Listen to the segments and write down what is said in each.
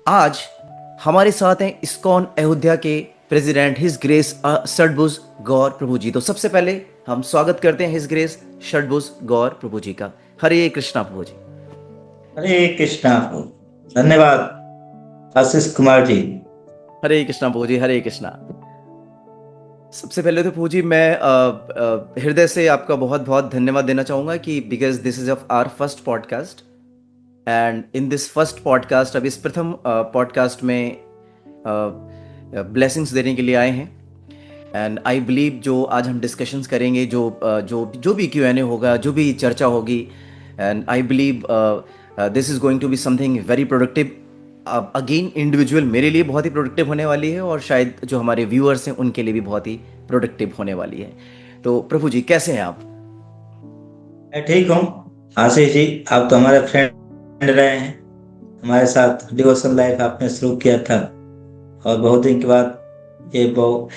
आज हमारे साथ हैं इस्कॉन अयोध्या के प्रेसिडेंट हिज ग्रेस षडभुज गौर प्रभु जी। तो सबसे पहले हम स्वागत करते हैं हिज ग्रेस षडभुज गौर प्रभु जी का। हरे कृष्णा प्रभु जी। हरे कृष्णा। धन्यवाद आशीष कुमार जी। हरे कृष्णा प्रभु जी, हरे कृष्णा। सबसे पहले तो प्रभु जी मैं हृदय से आपका बहुत बहुत धन्यवाद देना चाहूँगा कि because this is our first podcast and in this first podcast, अब इस प्रथम पॉडकास्ट में ब्लेसिंग्स देने के लिए आए हैं। एंड आई बिलीव जो आज हम डिस्कशंस करेंगे, जो भी Q&A होगा, जो भी चर्चा होगी, and I believe this is going to be something very productive. Again individual मेरे लिए बहुत ही प्रोडक्टिव होने वाली है और शायद जो हमारे व्यूअर्स हैं उनके लिए भी बहुत ही प्रोडक्टिव होने वाली है। तो प्रभु जी कैसे हैं आप? मैं ठीक हूँ आशीष जी। आप तो हमारे फ्रेंड रहे हैं, हमारे साथ डिवोशन लाइफ आपने शुरू किया था और बहुत दिन के बाद ये बहुत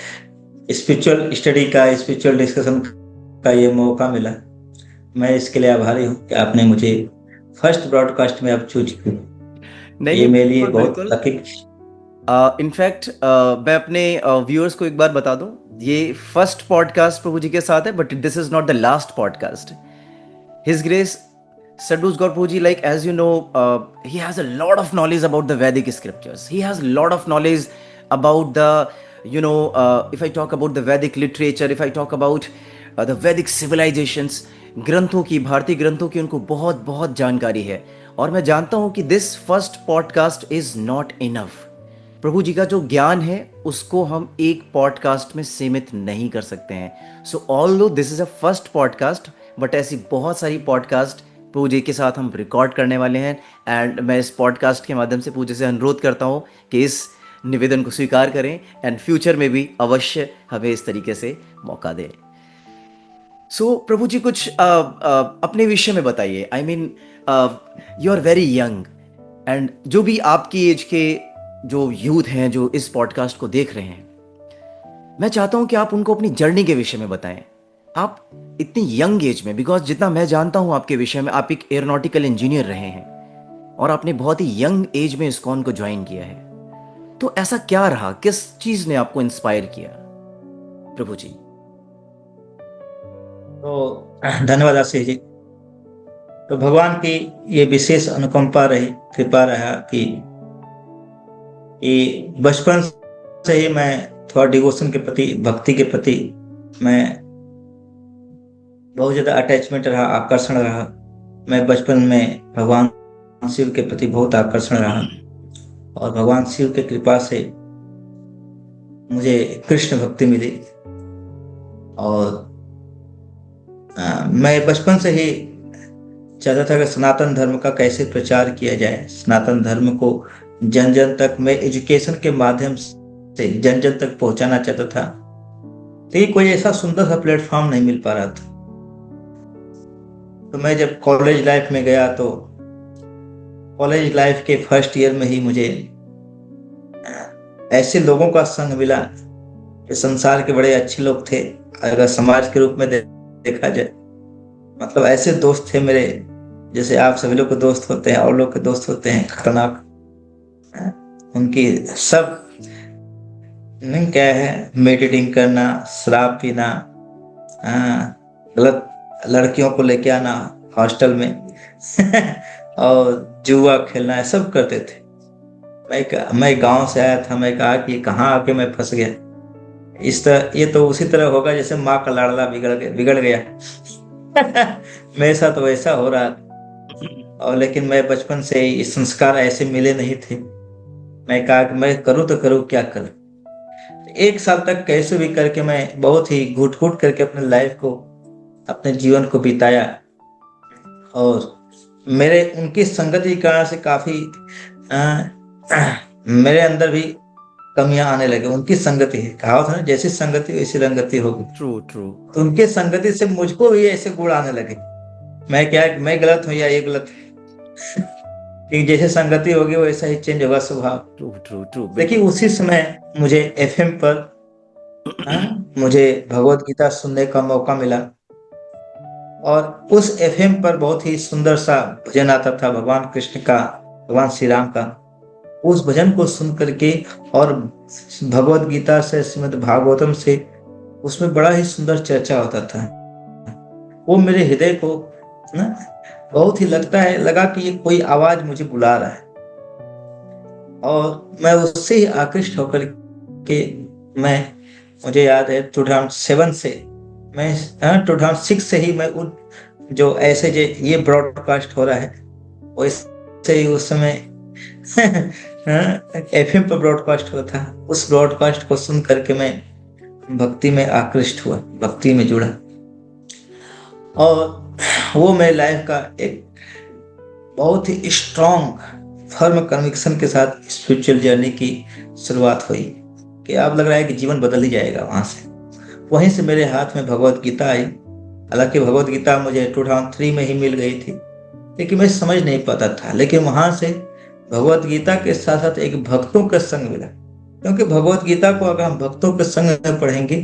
स्पिरिचुअल स्टडी का, स्पिरिचुअल डिस्कशन का ये मौका मिला। मैं इसके लिए आभारी हूँ कि आपने मुझे फर्स्ट ब्रॉडकास्ट में आप चूज किया। नहीं ये नहीं, मेरे लिए बिल्कुल बहुत बिल्कुल। लकी। इनफैक्ट मैं अपने व्यूअर्स को एक बार बता दूं, ये फर्स्ट पॉडकास्ट प्रभु जी के साथ है, but this is not the last podcast. His Grace Sadhguru Gaur Prabhu ji, like as you know, he has a lot of knowledge about the Vedic scriptures. He has a lot of knowledge about the, if I talk about the Vedic literature, if I talk about the Vedic civilizations, ग्रंथों की, भारतीय ग्रंथों की उनको बहुत बहुत जानकारी है। और मैं जानता हूं कि this first podcast is not enough. प्रभु जी का जो ज्ञान है उसको हम एक पॉडकास्ट में सीमित नहीं कर सकते हैं। सो although this is a first podcast, but ऐसी बहुत सारी पॉडकास्ट प्रभु जी के साथ हम रिकॉर्ड करने वाले हैं। एंड मैं इस पॉडकास्ट के माध्यम से प्रभु जी से अनुरोध करता हूँ कि इस निवेदन को स्वीकार करें एंड फ्यूचर में भी अवश्य हमें इस तरीके से मौका दें। सो प्रभु जी कुछ अपने विषय में बताइए। I mean you are very young, and जो भी आपकी एज के जो यूथ हैं जो इस पॉडकास्ट को देख रहे हैं, मैं चाहता हूं कि आप उनको अपनी जर्नी के विषय में बताएं। आप इतनी यंग एज में, बिकॉज जितना मैं जानता हूं आपके विषय में, आप एक एरोनॉटिकल इंजीनियर रहे हैं और आपने बहुत ही यंग एज में इस्कॉन को ज्वाइन किया है। तो ऐसा क्या रहा, किस चीज ने आपको इंस्पायर किया प्रभु जी? तो धन्यवाद आशीष जी। तो भगवान की ये विशेष अनुकंपा रही, कृपा रहा कि बचपन से ही मैं थोड़ा डिवोशन के प्रति, भक्ति के प्रति मैं बहुत ज्यादा अटैचमेंट रहा, आकर्षण रहा। मैं बचपन में भगवान शिव के प्रति बहुत आकर्षण रहा और भगवान शिव के कृपा से मुझे कृष्ण भक्ति मिली। और मैं बचपन से ही चाहता था कि सनातन धर्म का कैसे प्रचार किया जाए, सनातन धर्म को जन जन तक मैं एजुकेशन के माध्यम से जन जन तक पहुंचाना चाहता था। लेकिन कोई ऐसा सुंदर सा प्लेटफॉर्म नहीं मिल पा रहा था। तो मैं जब कॉलेज लाइफ में गया तो कॉलेज लाइफ के फर्स्ट ईयर में ही मुझे ऐसे लोगों का संग मिला कि संसार के बड़े अच्छे लोग थे, अगर समाज के रूप में देखा जाए। मतलब ऐसे दोस्त थे मेरे, जैसे आप सभी लोग के दोस्त होते हैं और लोग के दोस्त होते हैं खतरनाक। उनकी सब नहीं क्या है, मेडिटेटिंग करना, शराब पीना, गलत लड़कियों को लेके आना हॉस्टल में और जुआ खेलना, सब करते थे। मैं गांव से आया था, मैं कहा कि कहाँ आके मैं फंस गया। इस तरह ये तो उसी तरह होगा जैसे माँ का लाडला बिगड़ गया मेरे साथ वैसा हो रहा था। और लेकिन मैं बचपन से ही संस्कार ऐसे मिले नहीं थे। मैं कहा कि मैं करूँ तो करूँ, क्या करूँ। एक साल तक कैसे भी करके मैं बहुत ही घुट घुट करके अपने लाइफ को, अपने जीवन को बिताया। और मेरे उनकी संगति के कारण से काफी मेरे अंदर भी कमियां आने लगे। उनकी संगति है, कहावत है ना, जैसी संगति वैसी रंगति होगी। True true. तो उनके संगति से मुझको भी ऐसे गुण आने लगे। मैं गलत हूँ या ये गलत है कि जैसे संगति होगी वैसा ही चेंज होगा स्वभाव। True true true. देखिए उसी समय मुझे एफएम पर मुझे भगवत गीता सुनने का मौका मिला और उस एफएम पर बहुत ही सुंदर सा भजन आता था भगवान कृष्ण का, भगवान श्री राम का। उस भजन को सुन करके और भगवत गीता से, श्रीमद् भागवतम से, उसमें बड़ा ही सुंदर चर्चा होता था। वो मेरे हृदय को ना बहुत ही लगा कि ये कोई आवाज मुझे बुला रहा है, और मैं उससे ही आकृष्ट होकर के मुझे याद है 2007 से, मैं 2006 से ही मैं उन जो ऐसे ये ब्रॉडकास्ट हो रहा है वैसे ही उस समय एफएम पर ब्रॉडकास्ट हुआ था, उस ब्रॉडकास्ट को सुन करके मैं भक्ति में आकृष्ट हुआ, भक्ति में जुड़ा, और वो मेरे लाइफ का एक बहुत ही स्ट्रॉन्ग फर्म कन्विक्शन के साथ स्पिरिचुअल जर्नी की शुरुआत हुई कि अब लग रहा है कि जीवन बदल ही जाएगा। वहां से वहीं से मेरे हाथ में भगवत गीता आई। हालांकि भगवत गीता मुझे 2003 में ही मिल गई थी, लेकिन मैं समझ नहीं पाता था। लेकिन वहां से भगवत गीता के साथ साथ एक भक्तों का संग मिला, क्योंकि भगवत गीता को अगर हम भक्तों के संग में पढ़ेंगे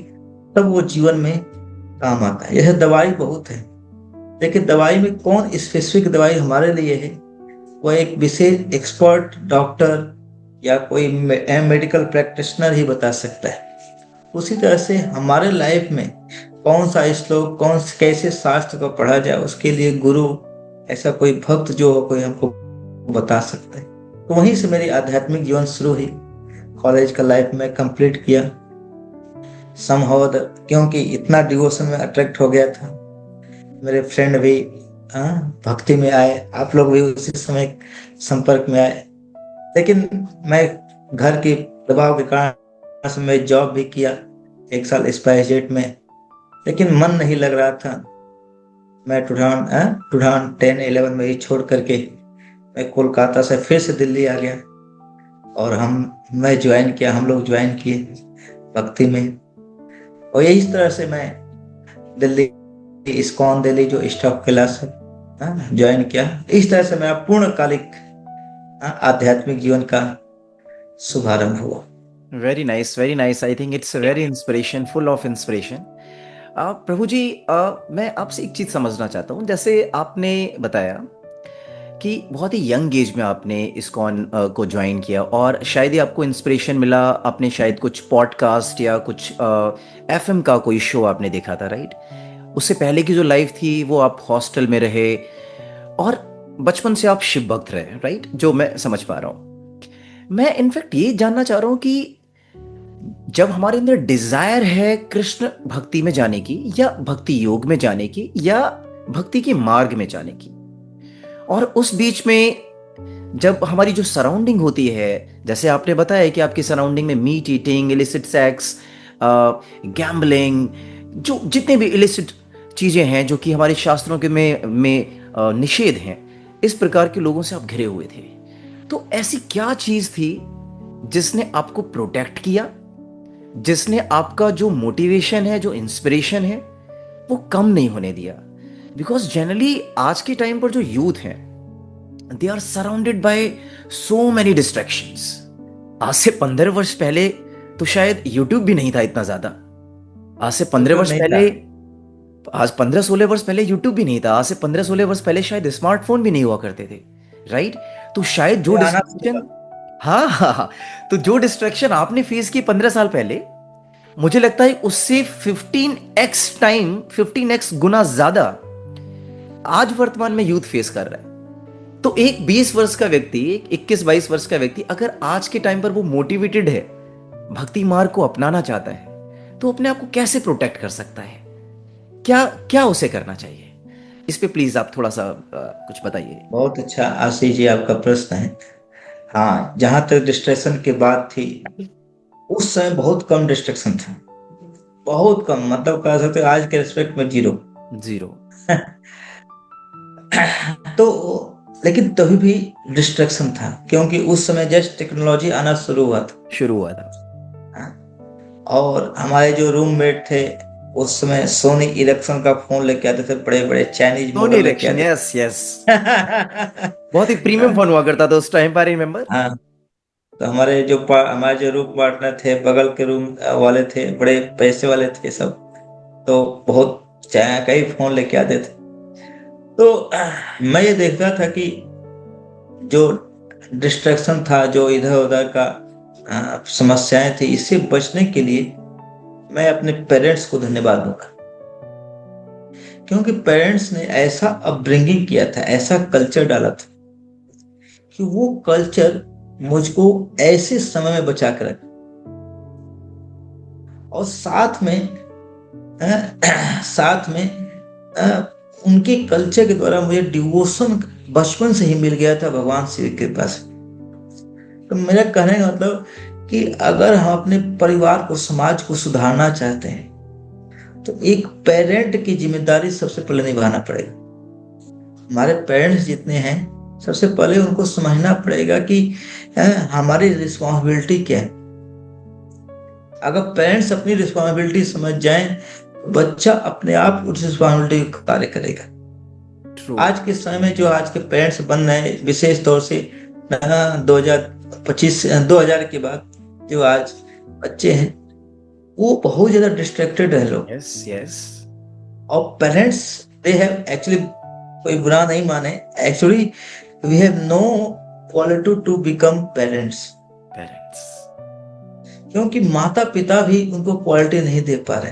तब वो जीवन में काम आता है। यह दवाई बहुत है, लेकिन दवाई में कौन स्पेसिफिक दवाई हमारे लिए है, वो एक विशेष एक्सपर्ट डॉक्टर या कोई मेडिकल प्रैक्टिशनर ही बता सकता है। उसी तरह से हमारे लाइफ में कौन सा श्लोक, कैसे शास्त्र को पढ़ा जाए, उसके लिए गुरु, ऐसा कोई भक्त जो हो, कोई हमको बता सकता है। तो वहीं से मेरी आध्यात्मिक जीवन शुरू हुई। कॉलेज का लाइफ में कंप्लीट किया समहाउ, क्योंकि इतना डिवोशन में अट्रैक्ट हो गया था। मेरे फ्रेंड भी भक्ति में आए, आप लोग भी उसी समय संपर्क में आए। लेकिन मैं घर के दबाव के कारण से मैं जॉब भी किया 1 साल स्पाइसजेट में, लेकिन मन नहीं लग रहा था। मैं 2010-11 में ही छोड़ करके मैं कोलकाता से फिर से दिल्ली आ गया, और हम लोग ज्वाइन किए भक्ति में। और इस तरह से मैं दिल्ली इस्कॉन दिल्ली जो स्टॉप क्लास ज्वाइन किया। इस तरह से मेरा पूर्णकालिक आध्यात्मिक जीवन का शुभारंभ हुआ। Very nice, very nice. I think it's very inspiration, full of inspiration. प्रभु जी, मैं आपसे एक चीज समझना चाहता हूँ। जैसे आपने बताया कि बहुत ही यंग एज में आपने इस्कॉन को ज्वाइन किया, और शायद ही आपको इंस्पिरेशन मिला, आपने शायद कुछ पॉडकास्ट या कुछ एफएम का कोई शो आपने देखा था, राइट? उससे पहले की जो लाइफ थी वो आप हॉस्टल में रहे, और बचपन से आप शिव भक्त रहे, राइट? जो मैं समझ पा रहा हूं। मैं इनफैक्ट ये जानना चाह रहा हूं कि जब हमारे अंदर डिजायर है कृष्ण भक्ति में जाने की, या भक्ति योग में जाने की, या भक्ति के मार्ग में जाने की, और उस बीच में जब हमारी जो सराउंडिंग होती है, जैसे आपने बताया कि आपकी सराउंडिंग में meat eating, illicit sex, gambling, जो जितने भी इलिसिट चीजें हैं जो कि हमारे शास्त्रों के में निषेध हैं, इस प्रकार के लोगों से आप घिरे हुए थे। तो ऐसी क्या चीज थी जिसने आपको प्रोटेक्ट किया, जिसने आपका जो मोटिवेशन है, जो इंस्पिरेशन है, वो कम नहीं होने दिया? बिकॉज जनरली आज के टाइम पर जो यूथ हैं, they are surrounded by so many distractions. आज से 15 वर्ष पहले तो शायद यूट्यूब भी नहीं था इतना ज्यादा। आज से 15 वर्ष पहले, आज 15-16 वर्ष पहले यूट्यूब भी नहीं था। आज से 15-16 वर्ष पहले शायद स्मार्टफोन भी नहीं हुआ करते थे, राइट? तो शायद जो डिस्ट्रैक्शन, हाँ, तो जो डिस्ट्रैक्शन आपने फेस की 15 साल पहले, मुझे लगता है उससे 15x गुना ज्यादा आज वर्तमान में यूथ फेस कर रहा है। तो एक 20 वर्ष का व्यक्ति, एक 21-22 वर्ष का व्यक्ति, अगर आज के टाइम पर वो मोटिवेटेड है, भक्ति मार्ग को अपनाना चाहता है, तो अपने आप को कैसे प्रोटेक्ट कर सकता है? क्या क्या उसे करना चाहिए? इस पे प्लीज आप थोड़ा सा कुछ बताइए। बहुत अच्छा आशीष जी आपका प्रश्न है। हाँ, जहां तक डिस्ट्रैक्शन की बात थी, उस समय बहुत कम डिस्ट्रैक्शन था, बहुत कम, मतलब कह सकते आज के रिस्पेक्ट में जीरो। तो लेकिन तभी भी डिस्ट्रैक्शन था, क्योंकि उस समय जस्ट टेक्नोलॉजी आना शुरू हुआ था। और हमारे जो रूममेट थे उस समय सोनी इरेक्शन का फोन लेके आते थे, बड़े बड़े चाइनीज मॉडल लेके आते थे। यस बहुत ही प्रीमियम फोन हुआ करता था उस टाइम पर, रिमेंबर? हाँ, तो हमारे जो रूम पार्टनर थे, बगल के रूम वाले थे, बड़े पैसे वाले थे सब, तो बहुत कई फोन लेके आते थे। तो मैं ये देखता था कि जो डिस्ट्रैक्शन था, जो इधर उधर का समस्याएं थी, इससे बचने के लिए मैं अपने पेरेंट्स को धन्यवाद दूंगा। क्योंकि पेरेंट्स ने ऐसा अपब्रिंगिंग किया था, ऐसा कल्चर डाला था कि वो कल्चर मुझको ऐसे समय में बचा कर रखा। और साथ में साथ में उनके कल्चर के द्वारा मुझे डिवोशन बचपन से ही मिल गया था भगवान शिव के पास। तो मेरा कहने का मतलब कि अगर हम अपने परिवार को, समाज को सुधारना चाहते हैं तो एक पेरेंट की जिम्मेदारी सबसे पहले निभाना पड़ेगा। हमारे पेरेंट्स जितने हैं, सबसे पहले उनको समझना पड़ेगा कि हमारी रिस्पॉन्सिबिलिटी क्या है। अगर पेरेंट्स अपनी रिस्पॉन्सिबिलिटी समझ जाएं तो बच्चा अपने आप उस रिस्पॉन्सिबिलिटी का कार्य करेगा। True. आज के समय में जो आज के पेरेंट्स बन रहे हैं, विशेष तौर से 2000 के बाद जो आज बच्चे हैं, वो बहुत ज्यादा डिस्ट्रैक्टेड है लोग। Yes, yes. और पेरेंट्स दे हैव एक्चुअली, कोई बुरा नहीं माने, actually we have no quality to become parents. Parents. क्योंकि माता पिता भी उनको क्वालिटी नहीं दे पा रहे।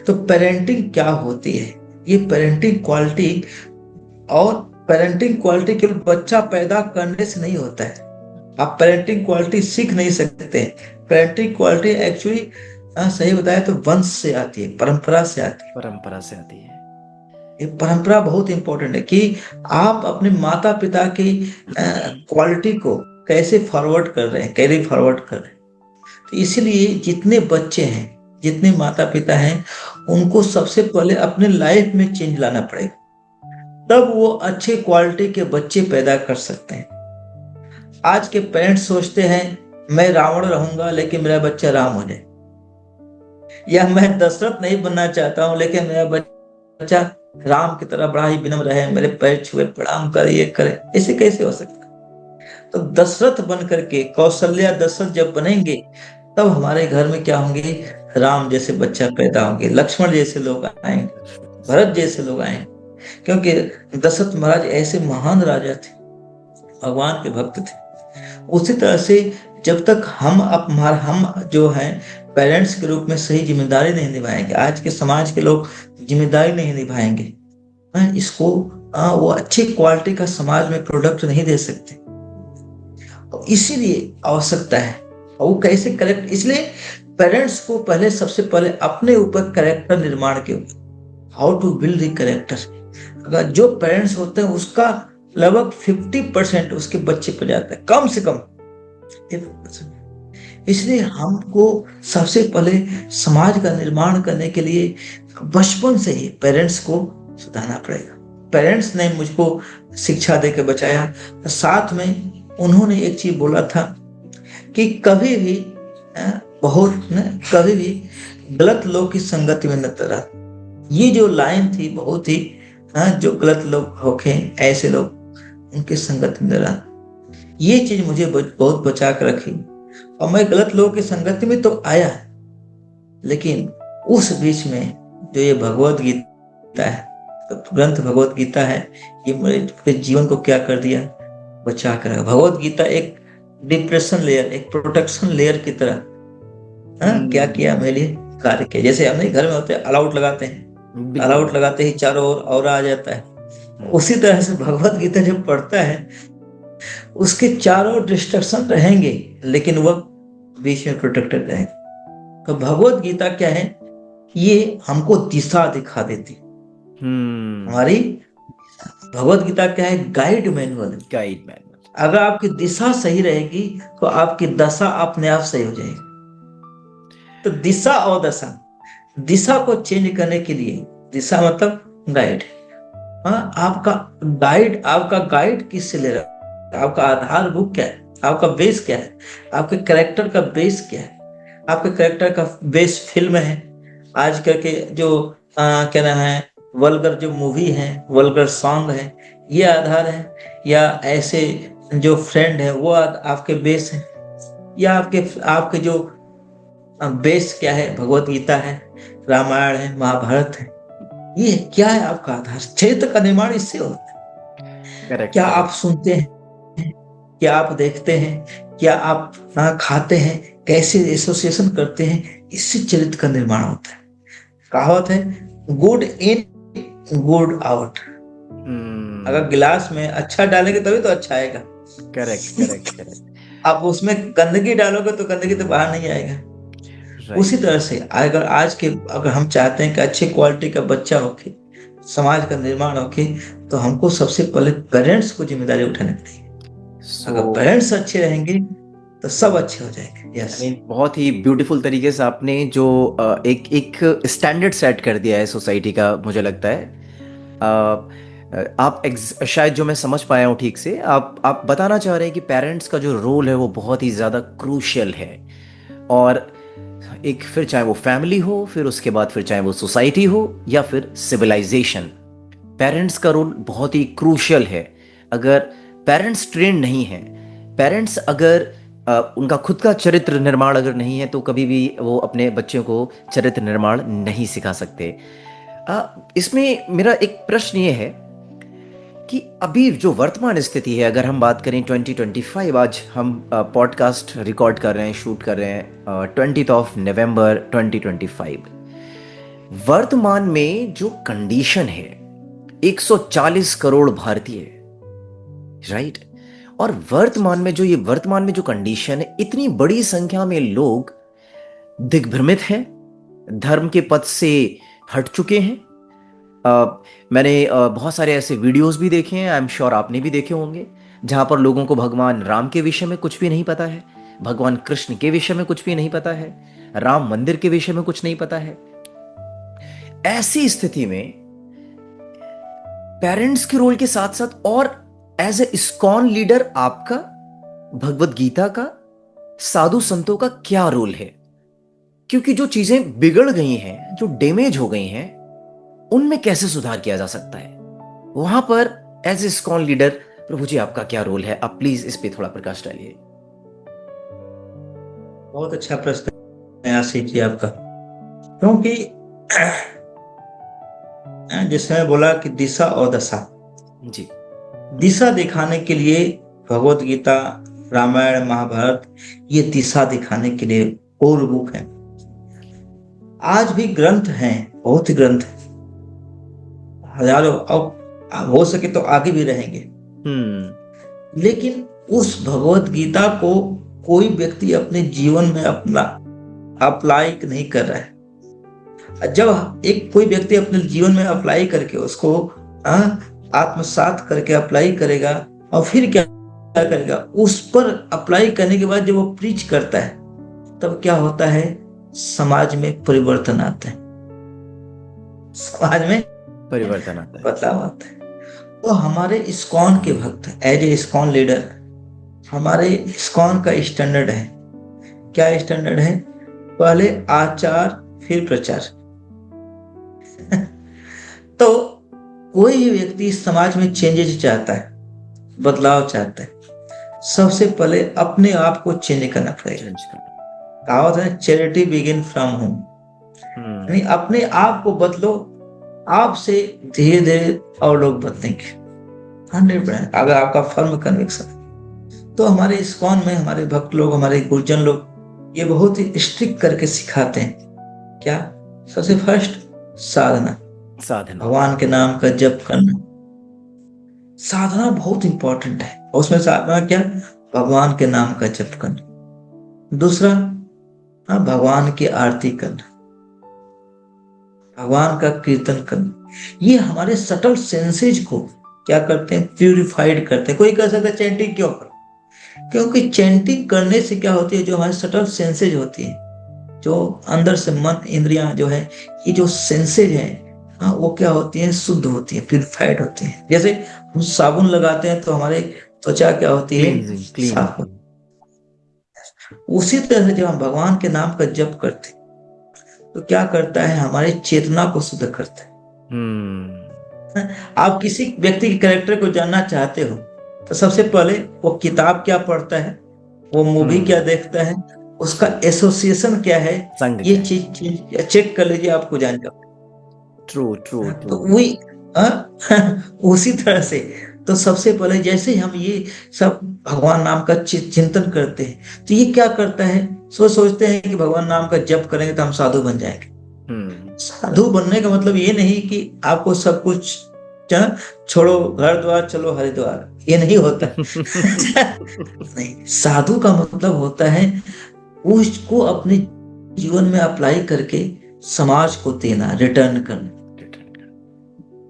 तो पेरेंटिंग क्या होती है? ये पेरेंटिंग क्वालिटी, और पेरेंटिंग क्वालिटी केवल बच्चा पैदा करने से नहीं होता है। आप पेरेंटिंग क्वालिटी सीख नहीं सकते। पेरेंटिंग क्वालिटी एक्चुअली सही बताया तो वंश से आती है, परंपरा से आती है। परंपरा से आती है। ये परंपरा बहुत इंपॉर्टेंट है कि आप अपने माता पिता की क्वालिटी को कैसे फॉरवर्ड कर रहे हैं, कैरी फॉरवर्ड कर रहे हैं। तो इसीलिए जितने बच्चे हैं, जितने माता पिता हैं, उनको सबसे पहले अपने लाइफ में चेंज लाना पड़ेगा, तब वो अच्छे क्वालिटी के बच्चे पैदा कर सकते हैं। आज के पेरेंट्स सोचते हैं मैं रावण रहूंगा लेकिन मेरा बच्चा राम हो जाए, या मैं दशरथ नहीं बनना चाहता हूं लेकिन मेरा बच्चा राम की तरह बड़ा ही विनम्र रहे, मेरे पैर छुए, प्रणाम करे, ये करे। ऐसे कैसे हो सकता? तो दशरथ बन करके, कौशल्या दशरथ जब बनेंगे तब हमारे घर में क्या होंगे? राम जैसे बच्चा पैदा होंगे, लक्ष्मण जैसे लोग आएंगे, भरत जैसे लोग आएंगे। क्योंकि दशरथ महाराज ऐसे महान राजा थे, भगवान के भक्त थे। उसी तरह से जब तक हम जो हैं पेरेंट्स के रूप में सही जिम्मेदारी नहीं निभाएंगे, आज के समाज के लोग जिम्मेदारी नहीं निभाएंगे, इसको वो अच्छी क्वालिटी का समाज में प्रोडक्ट नहीं दे सकते। तो इसीलिए आवश्यकता है, और वो कैसे करेक्ट, इसलिए पेरेंट्स को पहले सबसे पहले अपने ऊपर कैरेक्टर निर्माण के ऊपर, how to build the character. अगर जो पेरेंट्स होते हैं उसका लगभग 50% उसके बच्चे पर जाता है, कम से कम 50%। इसलिए हमको सबसे पहले समाज का निर्माण करने के लिए बचपन से ही पेरेंट्स को सुधारना पड़ेगा। पेरेंट्स ने मुझको शिक्षा देकर बचाया। साथ में उन्होंने एक चीज बोला था कि कभी भी गलत लोग की संगति में न रह। ये जो लाइन थी बहुत ही, जो गलत लोग होखे, ऐसे लोग उनके संगति में रह। ये चीज मुझे बहुत बचा कर रखी। और मैं गलत लोगों की संगति में तो आया, लेकिन उस बीच में जो ये भगवत गीता है, तो ग्रंथ भगवत गीता है, ये मेरे जीवन को क्या कर दिया, बचा कर। भगवत गीता एक डिप्रेशन लेयर, एक प्रोटेक्शन लेयर की तरह क्या किया मेरे लिए कार्य किया। जैसे हमने घर में होते हैं, ऑल आउट लगाते हैं, ऑल आउट लगाते ही चारों ओर आ जाता है, उसी तरह से भगवत गीता जब पढ़ता है उसके चारों डिस्ट्रक्शन रहेंगे लेकिन वह बीच में प्रोटेक्टेड रहेगा। तो भगवत गीता क्या है? ये हमको दिशा दिखा देती। हमारी भगवत गीता क्या है? Guide manual. Guide manual. अगर आपकी दिशा सही रहेगी तो आपकी दशा अपने आप सही हो जाएगी। तो दिशा और दशा, दिशा को चेंज करने के लिए, दिशा मतलब गाइड। आपका गाइड किससे ले रहा है? आपका आधार बुक क्या है? आपका बेस क्या है? आपके कैरेक्टर का बेस क्या है? आपके कैरेक्टर का बेस फिल्म है, आज करके जो क्या नाम है, वल्गर जो मूवी है, वल्गर सॉन्ग है, ये आधार है? या ऐसे जो फ्रेंड है वो आपके बेस है? या आपके जो बेस क्या है? भगवत गीता है, रामायण है, महाभारत है, ये क्या है आपका आधार? चरित्र का निर्माण इससे होता है। क्या आप सुनते हैं? क्या आप देखते हैं, क्या आप खाते हैं, कैसे एसोसिएशन करते हैं, इससे चरित्र का निर्माण होता है। कहावत है, गुड इन गुड आउट। अगर गिलास में अच्छा डालेंगे तभी तो अच्छा आएगा। Correct correct correct. आप उसमें गंदगी डालोगे तो गंदगी तो बाहर नहीं आएगा। उसी तरह से अगर हम चाहते हैं कि अच्छी क्वालिटी का बच्चा होके, समाज का निर्माण होके, तो हमको सबसे पहले पेरेंट्स को जिम्मेदारी उठानी पड़ेगी। अगर पेरेंट्स अच्छे रहेंगे तो सब अच्छे हो जाएंगे। यस, बहुत ही ब्यूटीफुल तरीके से आपने जो एक एक स्टैंडर्ड सेट कर दिया है सोसाइटी का, मुझे लगता है। आप शायद जो मैं समझ पाया हूँ ठीक से, आप बताना चाह रहे हैं कि पेरेंट्स का जो रोल है वो बहुत ही ज़्यादा क्रूशियल है। और एक, फिर चाहे वो फैमिली हो, फिर उसके बाद फिर चाहे वो सोसाइटी हो या फिर सिविलाइजेशन, पेरेंट्स का रोल बहुत ही क्रूशियल है। अगर पेरेंट्स ट्रेन नहीं हैं, पेरेंट्स अगर उनका खुद का चरित्र निर्माण अगर नहीं है, तो कभी भी वो अपने बच्चों को चरित्र निर्माण नहीं सिखा सकते। इसमें मेरा एक प्रश्न ये है कि अभी जो वर्तमान स्थिति है, अगर हम बात करें 2025, आज हम पॉडकास्ट रिकॉर्ड कर रहे हैं, शूट कर रहे हैं 20 नवंबर 2025। वर्तमान में जो कंडीशन है 140 करोड़ भारतीय, राइट? और वर्तमान में जो कंडीशन है, इतनी बड़ी संख्या में लोग दिग्भ्रमित हैं, धर्म के पथ से हट चुके हैं। मैंने बहुत सारे ऐसे वीडियोस भी देखे हैं, आई एम श्योर आपने भी देखे होंगे, जहां पर लोगों को भगवान राम के विषय में कुछ भी नहीं पता है, भगवान कृष्ण के विषय में कुछ भी नहीं पता है, राम मंदिर के विषय में कुछ नहीं पता है। ऐसी स्थिति में पेरेंट्स के रोल के साथ साथ, और एज ए इस्कॉन लीडर, आपका भगवत गीता का, साधु संतों का क्या रोल है? क्योंकि जो चीजें बिगड़ गई हैं, जो डैमेज हो गई हैं, उनमें कैसे सुधार किया जा सकता है? वहां पर एज ए इस्कॉन लीडर प्रभु जी आपका क्या रोल है? आप प्लीज इस पे थोड़ा प्रकाश डालिए। बहुत अच्छा प्रश्न है आशीष जी आपका। क्योंकि जिसमें बोला कि दिशा और दशा जी, दिशा दिखाने के लिए भगवत गीता, रामायण, महाभारत, ये दिशा दिखाने के लिए और बुक है। आज भी ग्रंथ हैं, बहुत ग्रंथ हैं, हजारों, अब हो सके तो आगे भी रहेंगे। लेकिन उस भगवत गीता को कोई व्यक्ति अपने जीवन में अपना अप्लाई नहीं कर रहा है। जब एक कोई व्यक्ति अपने जीवन में अप्लाई करके उसको आत्मसात करके अप्लाई करेगा, और फिर क्या करेगा, उस पर अप्लाई करने के बाद जब वो प्रीच करता है, तब क्या होता है, समाज में परिवर्तन आता है, समाज में परिवर्तन आता है, बदलाव आता है। तो हमारे इस्कॉन के भक्त, एज ए इस्कॉन लीडर, हमारे इस्कॉन का स्टैंडर्ड है। क्या स्टैंडर्ड है? पहले आचार फिर प्रचार। तो कोई भी व्यक्ति समाज में चेंजेस चाहता है, बदलाव चाहता है, सबसे पहले अपने आप को चेंज करना पड़ेगा। कहावत है, चैरिटी बिगिन फ्रॉम होम। यानी अपने आप को बदलो, आपसे धीरे धीरे और लोग बदलेंगे 100%, अगर आपका फर्म कन्विक्शन। तो हमारे इस्कॉन में हमारे भक्त लोग, हमारे गुरुजन लोग ये बहुत ही स्ट्रिक्ट करके सिखाते हैं। क्या? सबसे फर्स्ट साधना, भगवान के नाम का जप करना। साधना बहुत इंपॉर्टेंट है, और उसमें साधना क्या? भगवान के नाम का जप करना। दूसरा, भगवान की आरती करना, भगवान का कीर्तन करना। ये हमारे सटल सेंसेज को क्या करते हैं? प्यूरिफाइड करते हैं। कोई कह सकता है चैंटिंग क्यों करो? क्योंकि चैंटिंग करने से क्या होती है, जो हमारे सटल सेंसेज होती है, जो अंदर से मन, इंद्रियां जो है, ये जो सेंसेज है, वो क्या होती है? शुद्ध होती है, प्यूरिफाइड होती है। जैसे हम साबुन लगाते हैं तो हमारे त्वचा क्या होती है? साफ होती है। उसी तरह से जब हम भगवान के नाम का जप करते हैं, तो क्या करता है? हमारे चेतना को शुद्ध करता है। आप किसी व्यक्ति के कैरेक्टर को जानना चाहते हो, तो सबसे पहले वो किताब क्या पढ़ता है, वो मूवी क्या देखता है, उसका एसोसिएशन क्या है, ये चीज चेक कर लीजिए, आपको जान जाओ। ट्रू। तो वही उसी तरह से तो सबसे पहले जैसे हम ये सब भगवान नाम का चिंतन करते हैं, तो ये क्या करता है, सोचते हैं कि भगवान नाम का जप करेंगे तो हम साधु बन जाएंगे। साधु बनने का मतलब ये नहीं कि आपको सब कुछ छोड़ो घर द्वार चलो हरिद्वार, ये नहीं होता। नहीं, साधु का मतलब होता है उसको अपने जीवन में अप्लाई करके समाज को देना, रिटर्न करना।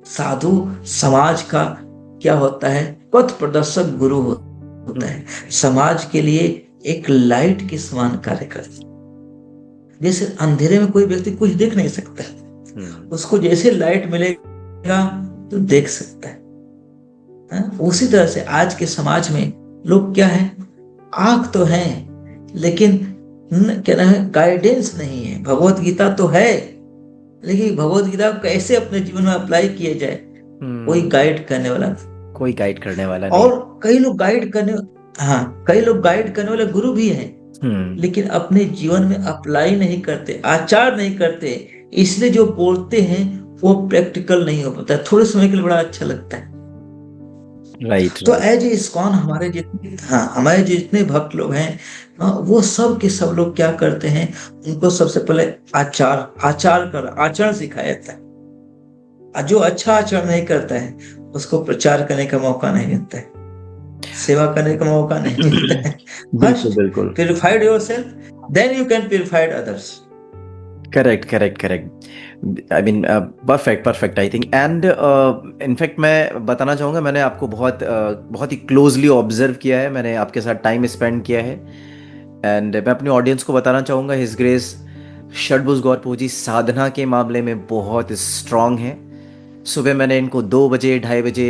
साधु समाज का क्या होता है, पथ प्रदर्शक गुरु होता है, समाज के लिए एक लाइट के समान कार्य करता है। जैसे अंधेरे में कोई व्यक्ति कुछ देख नहीं सकता, उसको जैसे लाइट मिलेगा तो देख सकता है। उसी तरह से आज के समाज में लोग क्या है, आंख तो है लेकिन क्या ना है, गाइडेंस नहीं है। भगवत गीता तो है लेकिन भगवत गीता कैसे अपने जीवन में अप्लाई किया जाए, कोई गाइड करने वाला नहीं, कोई गाइड करने वाला नहीं। और कई लोग गाइड करने वाले गुरु भी हैं, लेकिन अपने जीवन में अप्लाई नहीं करते, आचार नहीं करते, इसलिए जो बोलते हैं वो प्रैक्टिकल नहीं हो पाता। थोड़े समय के लिए बड़ा अच्छा लगता है। राइट। तो एज इस्कॉन हमारे जितने भक्त लोग हैं, वो सब के सब लोग क्या करते हैं, उनको सबसे पहले आचरण सिखाया जाता है। जो अच्छा आचरण नहीं करता है उसको प्रचार करने का मौका नहीं मिलता है, सेवा करने का मौका नहीं मिलता है। बिल्कुल। Purified yourself, then you can purify others. Correct. I mean perfect I think. And in fact मैं बताना चाहूँगा, मैंने आपको बहुत ही क्लोजली ऑब्जर्व किया है, मैंने आपके साथ टाइम स्पेंड किया है। एंड मैं अपनी ऑडियंस को बताना चाहूँगा, हिज ग्रेस षडभुज गौर प्रभु जी साधना के मामले में बहुत स्ट्रांग हैं। सुबह मैंने इनको 2 बजे 2:30 बजे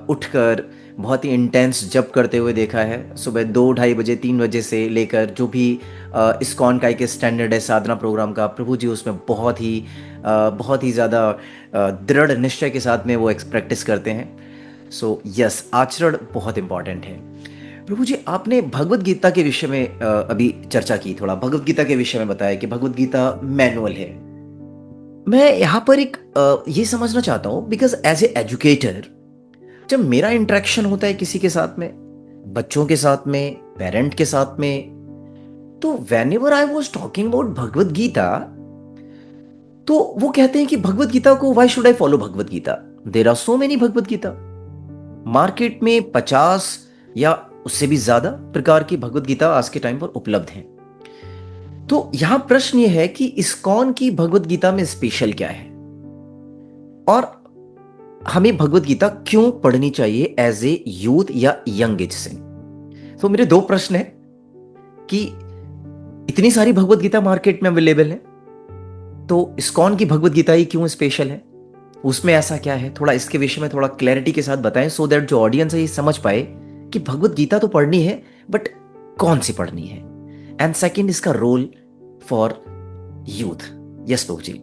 उठकर बहुत ही इंटेंस जप करते हुए देखा है। सुबह 2, 2:30 बजे 3 बजे से लेकर जो भी इस्कॉन का एक स्टैंडर्ड है साधना प्रोग्राम का, प्रभु जी उसमें बहुत ही ज़्यादा दृढ़ निश्चय के साथ में वो प्रैक्टिस करते हैं। सो यस, आचरण बहुत इंपॉर्टेंट है। प्रभु जी, आपने भगवत गीता के विषय में अभी चर्चा की, थोड़ा भगवत गीता के विषय में बताया कि भगवत गीता मैनुअल है। मैं यहाँ पर एक ये समझना चाहता हूँ, बिकॉज एज ए एजुकेटर जब मेरा इंटरेक्शन होता है किसी के साथ में, बच्चों के साथ में, पेरेंट के साथ में, तो whenever I was talking about Bhagavad Gita, तो वो कहते हैं कि भगवत गीता को why should I follow Bhagavad Gita, there are so many Bhagavad Gita. Market में 50 या उससे भी ज्यादा प्रकार की भगवत गीता आज के टाइम पर उपलब्ध हैं। तो यहां प्रश्न यह है कि इस्कॉन की भगवत गीता में स्पेशल क्या है, और हमें भगवत गीता क्यों पढ़नी चाहिए एज ए यूथ या यंग एज से। तो मेरे 2 प्रश्न है कि इतनी सारी भगवत गीता मार्केट में अवेलेबल है, तो इस्कॉन की भगवत गीता ही क्यों स्पेशल है, उसमें ऐसा क्या है, थोड़ा इसके विषय में थोड़ा क्लैरिटी के साथ बताएं, सो दैट जो ऑडियंस है ये समझ पाए कि भगवत गीता तो पढ़नी है बट कौन सी पढ़नी है। एंड सेकंड, इसका रोल फॉर यूथ। यस प्रभु जी।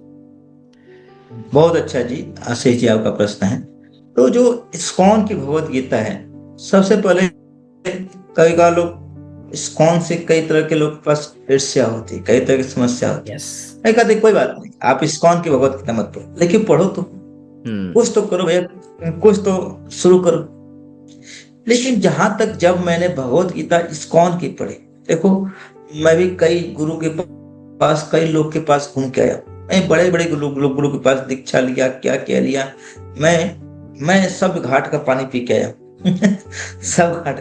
बहुत अच्छा जी, आशीष जी आपका प्रश्न है। तो जो इस्कॉन की भगवत गीता है, सबसे पहले कई बार लोग इस्कॉन से कई तरह के लोग के पास ईर्ष्या होती है, कई तरह की समस्या होती है। मैं कहते कोई बात नहीं, आप इस्कॉन की भगवत गीता मत पढ़ो, लेकिन पढ़ो तो, कुछ तो करो भैया, कुछ तो शुरू करो। लेकिन जहां तक जब मैंने भगवत गीता इस्कॉन की पढ़ी, देखो मैं भी कई गुरु के पास, कई लोग के पास घूम के आया, मैं बड़े बड़े गुरु के पास दीक्षा लिया, क्या क्या लिया, मैं सब घाट का पानी पी के आया। सब घाट।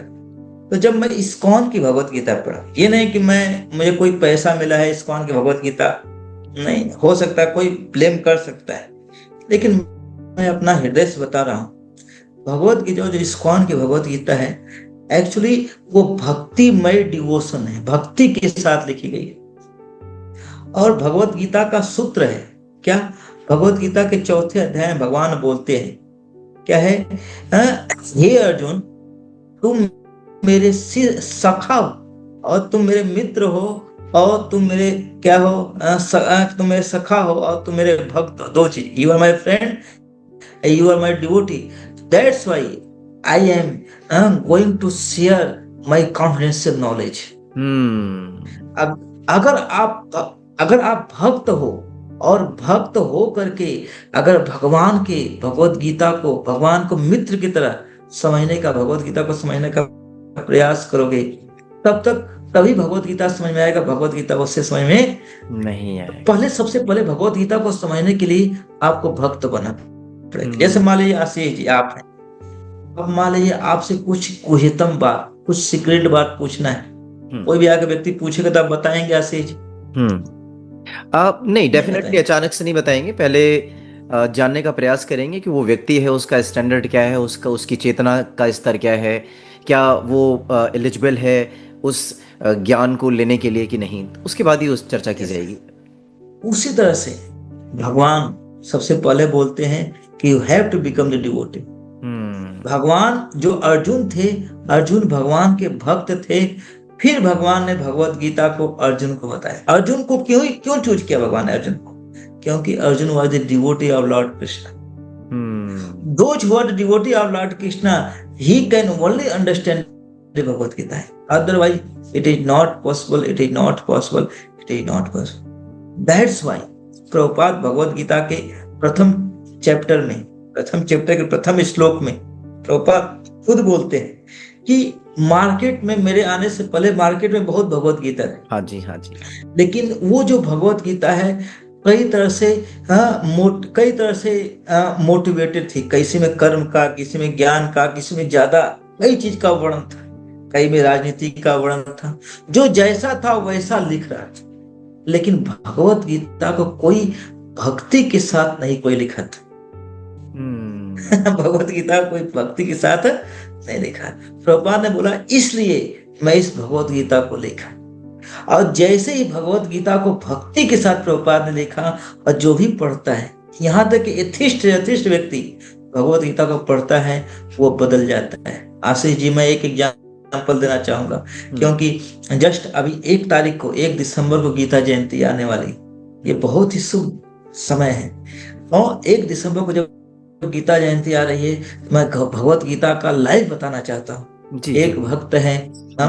तो जब मैं इस्कॉन की भगवत गीता पढ़ा, ये नहीं कि मुझे कोई पैसा मिला है इस्कॉन की भगवत गीता, नहीं, हो सकता है कोई ब्लेम कर सकता है, लेकिन मैं अपना हृदय से बता रहा हूं, भगवत गीता जो इस्कॉन की भगवत गीता है, एक्चुअली वो भक्तिमय डिवोशन है, भक्ति के साथ लिखी गई है। और भगवत गीता का सूत्र है क्या, भगवत गीता के 4थे अध्याय में भगवान बोलते हैं, क्या है, हे अर्जुन, तुम मेरे सखा हो और तुम मेरे मित्र हो और तुम मेरे क्या हो, तुम मेरे सखा हो और तुम मेरे भक्त हो। 2 चीज, you are my friend, you are my devotee, that's why I am going to share my confidential knowledge. अगर आप भक्त हो और भक्त हो करके अगर भगवान के भगवत गीता को, भगवान को मित्र की तरह समझने का, भगवत गीता को समझने का प्रयास करोगे, तब तक तभी भगवत गीता समझ में आएगा। भगवत गीता उससे समझ में नहीं तो आएगा। पहले, सबसे पहले भगवत गीता को समझने के लिए आपको भक्त बनना पड़ेगा। जैसे मान लीजिए आशीष जी आप हैं, अब मान लीजिए आपसे कुछ गुह्यतम बात, कुछ सीक्रेट बात पूछना है, कोई भी आके व्यक्ति पूछेगा तो आप बताएंगे आशीष जी? आप नहीं, नहीं डेफिनेटली बताएंगे। अचानक से नहीं बताएंगे। पहले जानने का प्रयास करेंगे कि वो व्यक्ति है, उसका स्टैंडर्ड क्या है, उसका उसकी चेतना का स्तर क्या है, क्या वो एलिजिबल है उस ज्ञान को लेने के लिए कि नहीं, उसके बाद ही उस चर्चा की Yes. जाएगी। उसी तरह से भगवान सबसे पहले बोलते हैं कि you have to become the devotee. भगवान जो अर्जुन थे, अर्जुन भगवान के भक्त थे, फिर भगवान ने भगवत गीता को अर्जुन को बताया। अर्जुन को क्यों क्यों चूज किया भगवान ने अर्जुन को? क्योंकि Arjun was the devotee of Lord Krishna. Those who are the devotee of Lord Krishna, he can only understand the Bhagavad Gita. Otherwise, it is not possible. It is not possible. It is not possible. That's why Prabhupada Bhagavad Gita के प्रथम chapter में, प्रथम chapter के प्रथम श्लोक में प्रभुपाद खुद बोलते हैं कि मार्केट में, मेरे आने से पहले मार्केट में बहुत भगवत गीता है। हाँ जी, हाँ जी। लेकिन वो जो भगवत गीता है कई तरह से मोटिवेटेड थी। किसी में कर्म का, किसी में ज्ञान का, किसी में ज्यादा कई चीज का वर्णन था, कई में राजनीति का वर्णन था। जो जैसा था वैसा लिख रहा था। लेकिन भगवत गीता को कोई भक्ति के साथ नहीं कोई लिखा था। भगवत गीता को कोई भक्ति के साथ नहीं लिखा। प्रभुपाद ने बोला इसलिए मैं इस भगवत गीता को लिखा। और जैसे ही भगवत गीता को भक्ति के साथ प्रभुपाद ने लिखा, और जो भी पढ़ता है, यहाँ तक कि एथिस्ट व्यक्ति भगवत गीता को पढ़ता है, वो बदल जाता है। आशीष जी, मैं एक एग्जाम्पल देना चाहूंगा, क्योंकि जस्ट अभी 1 तारीख को, 1 दिसंबर को गीता जयंती आने वाली। ये बहुत ही शुभ समय है। और 1 दिसंबर को जब गीता जयंती आ रही है, मैं भगवत गीता का लाइव बताना चाहता हूँ। एक भक्त है,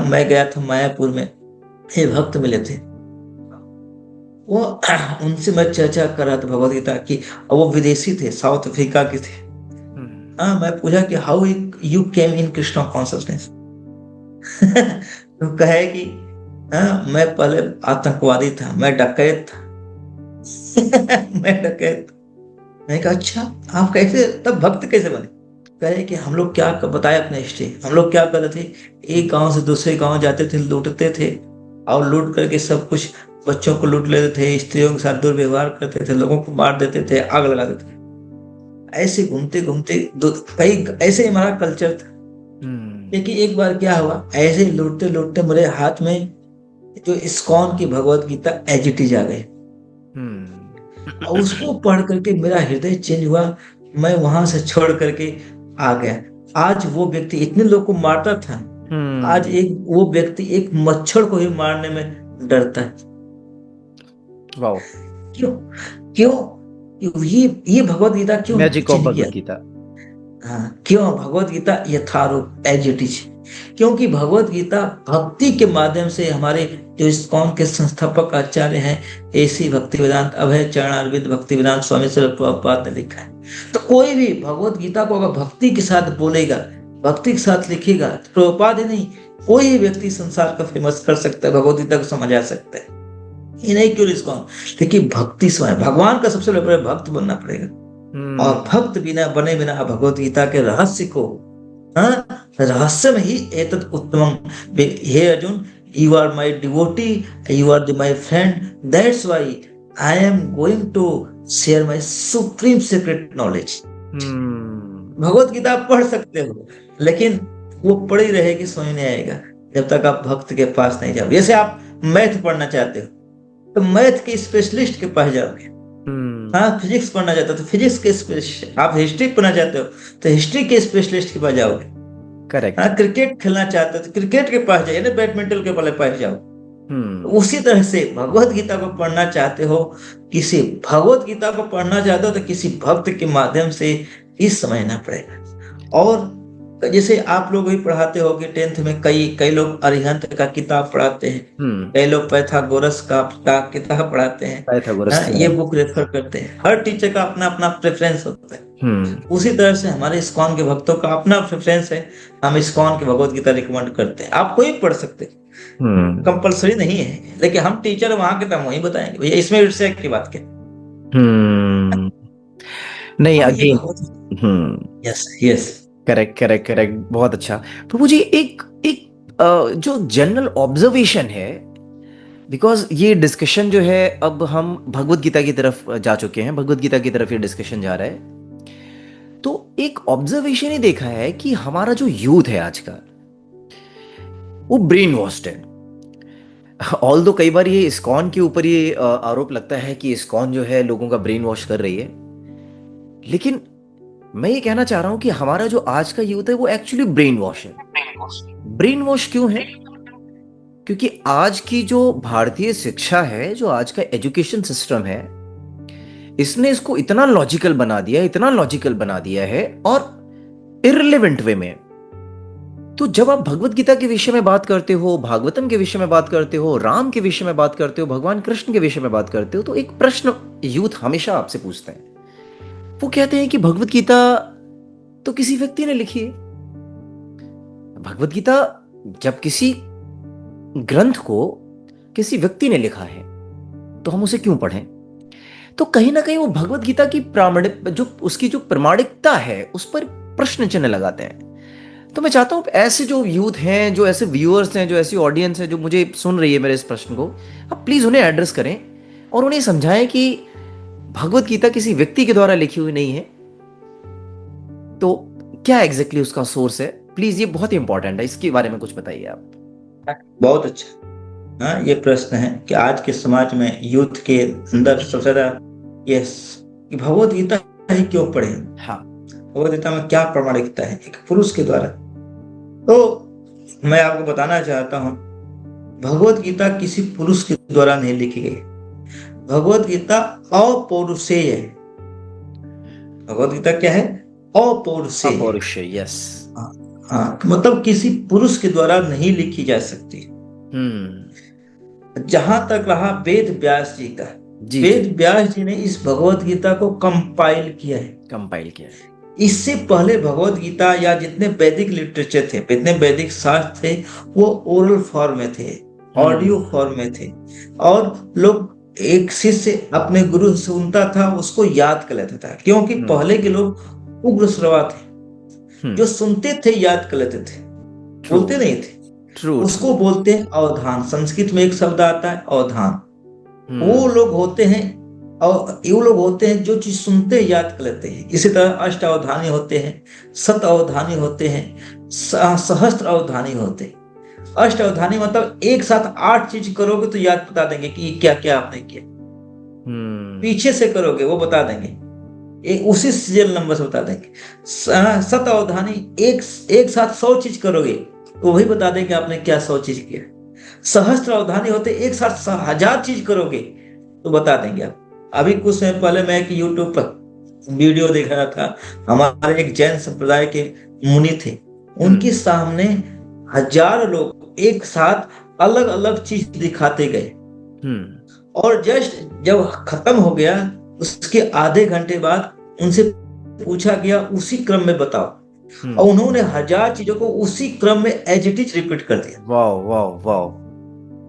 मैं गया था मायापुर में, ये भक्त मिले थे, वो उनसे मैं चर्चा कर रहा था भगवत गीता की। और वो विदेशी थे, साउथ अफ्रीका के थे। मैं पूछा कि how you came in Krishna consciousness. तो कहे कि मैं पहले आतंकवादी था, मैं डकैत था। मैं डकैत। मैं कहा अच्छा, आप कैसे तब भक्त कैसे बने? कहे कि हम लोग क्या बताए अपने हिस्ट्री, हम लोग क्या कर रहे थे, एक गांव से दूसरे गांव जाते थे, लूटते थे, और लूट करके सब कुछ, बच्चों को लूट लेते थे, स्त्रियों के साथ दुर्व्यवहार करते थे, लोगों को मार देते थे, आग लगा देते थे। ऐसे घूमते घूमते कई ऐसे ही हमारा कल्चर था। लेकिन एक बार क्या हुआ, ऐसे लूटते लूटते मेरे हाथ में जो इस्कॉन की भगवत गीता एजिटीज आ गई। और उसको पढ़ करके मेरा हृदय चेंज हुआ। मैं वहां से छोड़ करके आ गया। आज वो व्यक्ति इतने लोग को मारता था, आज वो व्यक्ति एक मच्छर को ही मारने में डरता है। वाओ। क्यों ये भगवत गीता क्यों मैजिक ऑफ भगवत गीता। हाँ, क्यों भगवत गीता यथारूप एज इट इज? क्योंकि भगवत गीता भक्ति के माध्यम से हमारे जो इस्कॉन के संस्थापक आचार्य हैं, एसी भक्तिवेदांत अभय चरणारविंद भक्तिवेदांत स्वामी श्रील प्रभुपाद ने लिखा है। तो कोई भी भगवत गीता को अगर भक्ति के साथ बोलेगा, भक्ति के साथ लिखेगा, तो प्रभुपाद ही नहीं, कोई व्यक्ति संसार का फेमस कर सकता है, भगवत गीता को समझा सकता है। ये नहीं क्यों इस्कॉन? देखिए भक्ति समय भगवान का सबसे बड़ा भक्त बनना पड़ेगा। और भक्त बिना बने बिना भगवत गीता के रहस्य को, रहस्य में ही एतत् उत्तमम। हे Arjun, you are my devotee, you are my friend, that's why I am going to share my supreme secret knowledge. Bhagavad Gita आप पढ़ सकते हो, लेकिन वो पढ़ी रहेगी, समझ नहीं आएगा जब तक आप भक्त के पास नहीं जाओ। जैसे आप मैथ पढ़ना चाहते हो तो मैथ के स्पेशलिस्ट के पास जाओगे। फिजिक्स पढ़ना चाहते हो तो फिजिक्स के स्पेशलिस्ट, आप हिस्ट्री पढ़ना चाहते हो तो हिस्ट्री के स्पेशलिस्ट के पास जाओगे। करेक्ट। क्रिकेट खेलना चाहते हो तो क्रिकेट के पास जाइए ना, बैडमिंटन के पास जाओ। उसी तरह से भगवत गीता को पढ़ना चाहते हो, किसी भगवत गीता को पढ़ना चाहते हो तो किसी भक्त के माध्यम से ही समझना पड़ेगा। और जैसे आप लोग भी पढ़ाते हो कि 10th में कई लोग अरिहंत का किताब पढ़ाते हैं, कई लोग पाइथागोरस का किताब पढ़ाते हैं, ये बुक रेफर करते हैं। हर टीचर का अपना अपना प्रेफरेंस होता है। उसी तरह से हमारे इस्कॉन के भक्तों का अपना प्रेफरेंस है, हम इस्कॉन की भगवत गीता रिकमेंड करते हैं। आप कोई पढ़ सकते हैं, कंपलसरी नहीं है, लेकिन हम टीचर वहां के तो हम वही बताएंगे भैया इसमें ईर्ष्या की बात क्या। नहीं, और ये again, Bhagavad, yes yes, correct correct correct, बहुत अच्छा। प्रभु जी, एक एक जो जनरल ऑब्जर्वेशन है, बिकॉज ये डिस्कशन जो है, अब हम भगवत गीता की तरफ जा चुके हैं, भगवत गीता की तरफ ये डिस्कशन जा रहा है, तो एक ऑब्जर्वेशन ही देखा है कि हमारा जो यूथ है आज का, वो ब्रेन वॉश्ड है। ऑल दो कई बार ये इस्कॉन के ऊपर ये आरोप लगता है कि इस्कॉन जो है लोगों का ब्रेन वॉश कर रही है, लेकिन मैं ये कहना चाह रहा हूं कि हमारा जो आज का यूथ है वो एक्चुअली ब्रेन वॉश है। ब्रेन वॉश क्यों है? क्योंकि आज की जो भारतीय शिक्षा है, जो आज का एजुकेशन सिस्टम है, इसने इसको इतना लॉजिकल बना दिया, इतना लॉजिकल बना दिया है, और इररिलेवेंट वे में। तो जब आप भगवत गीता के विषय में बात करते हो, भागवतम के विषय में बात करते हो, राम के विषय में बात करते हो, भगवान कृष्ण के विषय में बात करते हो, तो एक प्रश्न यूथ हमेशा आपसे पूछते हैं। वो कहते हैं कि भगवत गीता तो किसी व्यक्ति ने लिखी है। भगवत गीता जब किसी ग्रंथ को किसी व्यक्ति ने लिखा है, तो हम उसे क्यों पढ़ें? तो कहीं ना कहीं वो भगवत गीता की उसकी जो प्रामाणिकता है, उस पर प्रश्न चिन्ह लगाते हैं। तो मैं चाहता हूं ऐसे जो यूथ हैं, जो ऐसे व्यूअर्स हैं, जो ऐसी ऑडियंस है जो मुझे सुन रही है मेरे इस प्रश्न को, आप प्लीज उन्हें एड्रेस करें और उन्हें समझाएं कि भगवत गीता किसी व्यक्ति के द्वारा लिखी हुई नहीं है। तो क्या एग्जैक्टली उसका सोर्स है? प्लीज, ये बहुत ही इंपॉर्टेंट है, इसके बारे में कुछ बताइए आप। बहुत अच्छा। हाँ, ये प्रश्न है कि आज के समाज में यूथ के अंदर सबसे ज्यादा ये कि भगवत गीता ही क्यों पढ़े। हाँ, भगवत गीता में क्या प्रामाणिकता है एक पुरुष के द्वारा? तो मैं आपको बताना चाहता हूं, भगवत गीता किसी पुरुष के द्वारा नहीं लिखी गई। भगवत गीता अपौरुषेय है। भगवत गीता क्या है? अपौरुषेय। अपौरुषेय, यस। हाँ, मतलब किसी पुरुष के द्वारा नहीं लिखी जा सकती। जहां तक रहा वेद व्यास जी का, वेद व्यास जी ने इस भगवत गीता को कंपाइल किया है। इससे पहले भगवत गीता या जितने वैदिक लिटरेचर थे, जितने वैदिक शास्त्र थे, वो ओरल फॉर्म में थे, ऑडियो फॉर्म में थे, और लोग एक शिष्य अपने गुरु से सुनता था, उसको याद कर लेता था। क्योंकि पहले के लोग उग्र श्रवा थे, जो सुनते थे याद कर लेते थे, बोलते नहीं थे। उसको बोलते हैं अवधान। संस्कृत में एक शब्द आता है अवधान। वो लोग होते हैं, और ये लोग होते हैं जो चीज सुनते याद कर लेते हैं। इसी तरह अष्ट अवधानी होते हैं, शत अवधानी होते हैं, सहस्त्र अवधानी होते हैं। अष्ट अवधानी मतलब एक साथ 8 चीज करोगे तो याद बता देंगे कि क्या क्या आपने किया। पीछे से करोगे वो बता देंगे, उसी सीरियल नंबर से बता देंगे। शत अवधानी एक साथ 100 चीज करोगे तो वही बता देंगे आपने क्या 100 चीज किया। सहस्त्र अवधानी होते, एक साथ 1000 चीज करोगे तो बता देंगे आप। अभी कुछ समय पहले मैं एक यूट्यूब पर वीडियो देख रहा था, हमारे एक जैन संप्रदाय के मुनि थे, उनके सामने 1000 लोग एक साथ अलग अलग चीज दिखाते गए, और जस्ट जब खत्म हो गया उसके आधे घंटे बाद उनसे पूछा गया उसी क्रम में बताओ, और उन्होंने 1000 चीजों को उसी क्रम में एज इट इज रिपीट कर दिया। वाओ वाओ वाओ,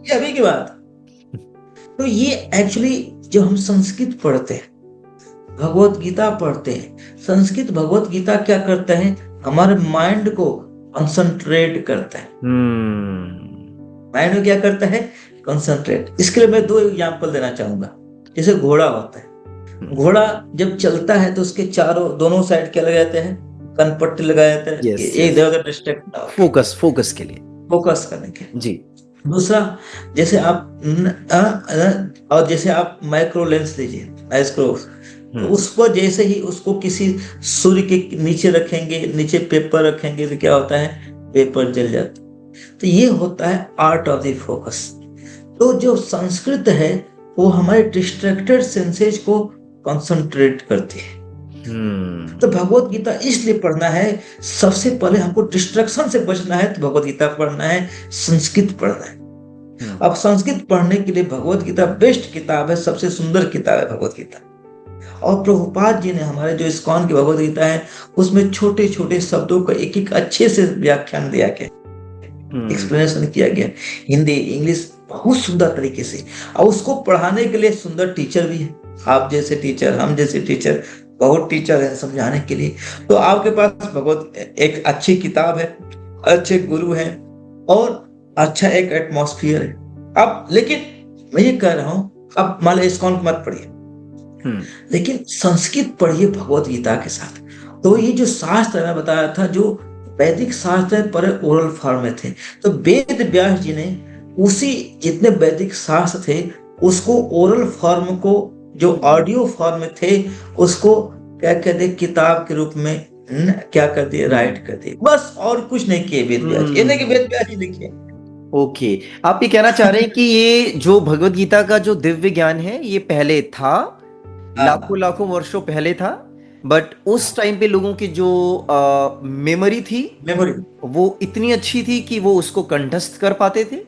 ये अभी की बात। तो ये एक्चुअली जो हम संस्कृत पढ़ते हैं, भगवत गीता पढ़ते हैं, संस्कृत भगवत गीता क्या करता है? हमारे माइंड को कंसंट्रेट करता है। माइंड को क्या करता है? कंसंट्रेट। इसके लिए मैं 2 एग्जांपल देना चाहूंगा। जैसे घोड़ा होता है, घोड़ा जब चलता है तो उसके दोनों साइड क्या लगाते हैं? कनपट्टी लगाया जाता है, इधर उधर डिस्ट्रैक्ट ना हो, फोकस के लिए, फोकस करने के जी। दूसरा, जैसे आप माइक्रो लेंस लीजिए, तो उसको जैसे ही उसको किसी सूर्य के नीचे रखेंगे, नीचे पेपर रखेंगे, तो क्या होता है? पेपर जल जाता है। तो ये होता है आर्ट ऑफ द फोकस। तो जो संस्कृत है वो हमारे डिस्ट्रैक्टेड सेंसेस को कंसंट्रेट करती है। तो भगवत गीता इसलिए पढ़ना है, सबसे पहले हमको डिस्ट्रैक्शन से बचना है तो भगवत गीता पढ़ना है, संस्कृत पढ़ना है। अब संस्कृत पढ़ने के लिए भगवत गीता बेस्ट किताब है, सबसे सुंदर किताब है भगवत गीता। और प्रभुपाद जी ने हमारे जो इस्कॉन की भगवद गीता है उसमें छोटे छोटे शब्दों का एक एक अच्छे से व्याख्यान दिया गया, एक्सप्लेनेशन किया गया, हिंदी इंग्लिश बहुत सुंदर तरीके से। और उसको पढ़ाने के लिए सुंदर टीचर भी है, आप जैसे टीचर, हम जैसे टीचर, बहुत टीचर है समझाने के लिए। तो आपके पास भगवत एक अच्छी किताब है, अच्छे गुरु हैं, और अच्छा एक एटमॉस्फियर है। अब लेकिन मैं ये कह रहा हूं, अब मान लो इस्कॉन मत पढ़िए, लेकिन संस्कृत पढ़िए भगवत गीता के साथ। तो ये जो शास्त्र मैं बताया था, जो वैदिक शास्त्र पर ओरल फॉर्म में थे, तो वेद व्यास जी ने उसी जितने वैदिक शास्त्र थे उसको ओरल फॉर्म को, जो ऑडियो फॉर्म में थे, उसको क्या कहते किताब के रूप में क्या कर दिए, राइट कर दिए, बस और कुछ नहीं किए वेद व्यास जी। ये नहीं कि वेद व्यास जी लिखे। ओके, आप ये कहना चाह रहे हैं कि ये जो भगवत गीता का जो दिव्य ज्ञान है ये पहले था, लाखों लाखों वर्षों पहले था, बट उस टाइम पे लोगों की जो मेमोरी थी मेमोरी वो इतनी अच्छी थी कि वो उसको कंठस्थ कर पाते थे,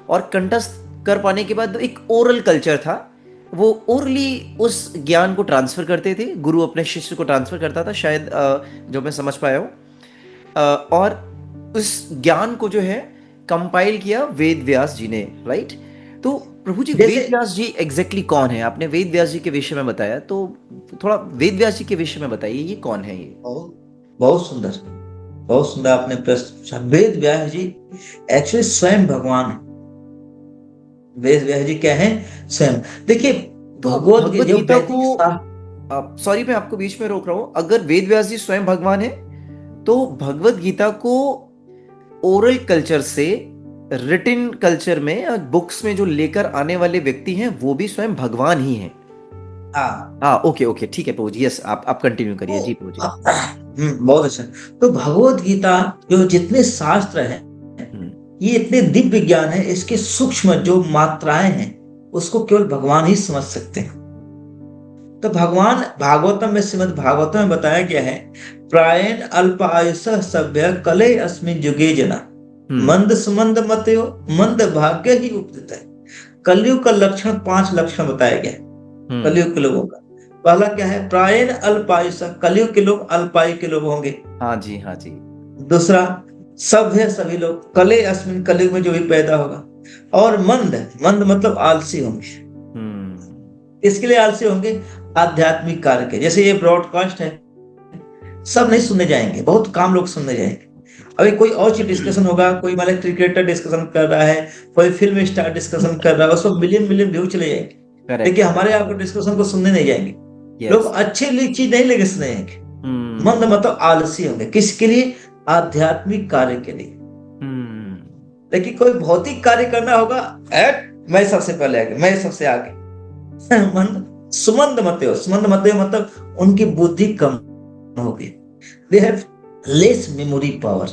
और कंठस्थ कर पाने के बाद एक ओरल कल्चर था, वो ओरली उस ज्ञान को ट्रांसफर करते थे, गुरु अपने शिष्य को ट्रांसफर करता था शायद, जो मैं समझ पाया हूँ। और उस ज्ञान को जो है कंपाइल किया वेद व्यास जी ने, राइट? तो प्रभु जी, वेद व्यास जी एग्जैक्टली कौन है? आपने वेद व्यास जी के विषय में बताया, तो थोड़ा वेद व्यास जी के विषय में बताइए, ये कौन है? ये बहुत सुंदर, बहुत सुंदर आपने प्रश्न पूछा। वेद व्यास जी एक्चुअली स्वयं भगवान है। वेद व्यास जी क्या है? स्वयं। देखिए भगवत गीता को, सॉरी मैं आपको बीच में रोक रहा हूं, अगर वेद व्यास जी स्वयं भगवान है तो भगवत गीता को ओरल कल्चर से रिटन कल्चर में, बुक्स में जो लेकर आने वाले व्यक्ति हैं वो भी स्वयं भगवान ही हैं। हाँ, ओके ओके, ठीक है प्रभु जी, यस, आप कंटिन्यू करिए जी प्रभु जी। बहुत अच्छा। तो भगवत गीता जो जितने शास्त्र हैं, ये इतने दिव्य ज्ञान है, इसके सूक्ष्म जो मात्राएं हैं उसको केवल भगवान ही समझ सकते हैं। तो भगवान भागवतम में, श्रीमद् भागवतम में बताया गया है, प्रायेण अल्प आयुष सभ्य कले अस्मिन् युगे जना मंद सुमंद मतयो मंद भाग्य ही उपदित है। कलयुग का लक्षण, 5 लक्षण बताया गया है कलयुग के लोगों का। पहला क्या है? प्रायेण अल्प आयुष, कलयुग के लोग अल्पायु के लोग होंगे। हाँ जी, हाँ जी। दूसरा, सभ्य, सभी लोग, कले अस्मिन्, कलयुग में जो भी पैदा होगा। और मंद, मंद मतलब आलसी होंगे। इसके लिए आलसी होंगे आध्यात्मिक कार्य के, जैसे ये ब्रॉडकास्ट है, सब नहीं सुनने जाएंगे, बहुत कम लोग सुनने जाएंगे। अभी कोई और चीज डिस्कशन होगा, कोई मान क्रिकेटर डिस्कशन कर रहा है, कोई फिल्म स्टार डिस्कशन कर रहा है, उसको मिलियन मिलियन व्यू चले जाएंगे, लेकिन हमारे यहाँ डिस्कशन को सुनने नहीं जाएंगे। लोग अच्छी चीज नहीं लेके सुने जाएंगे। मंद मतलब आलसी होंगे, किसके लिए? आध्यात्मिक कार्य के लिए। लेकिन कोई भौतिक कार्य करना होगा, मैं सबसे पहले आगे, मैं सबसे आगे। मंद सुमंद मतयो, सुमंद मतयो मतलब उनकी बुद्धि कम होगी, they have less memory power,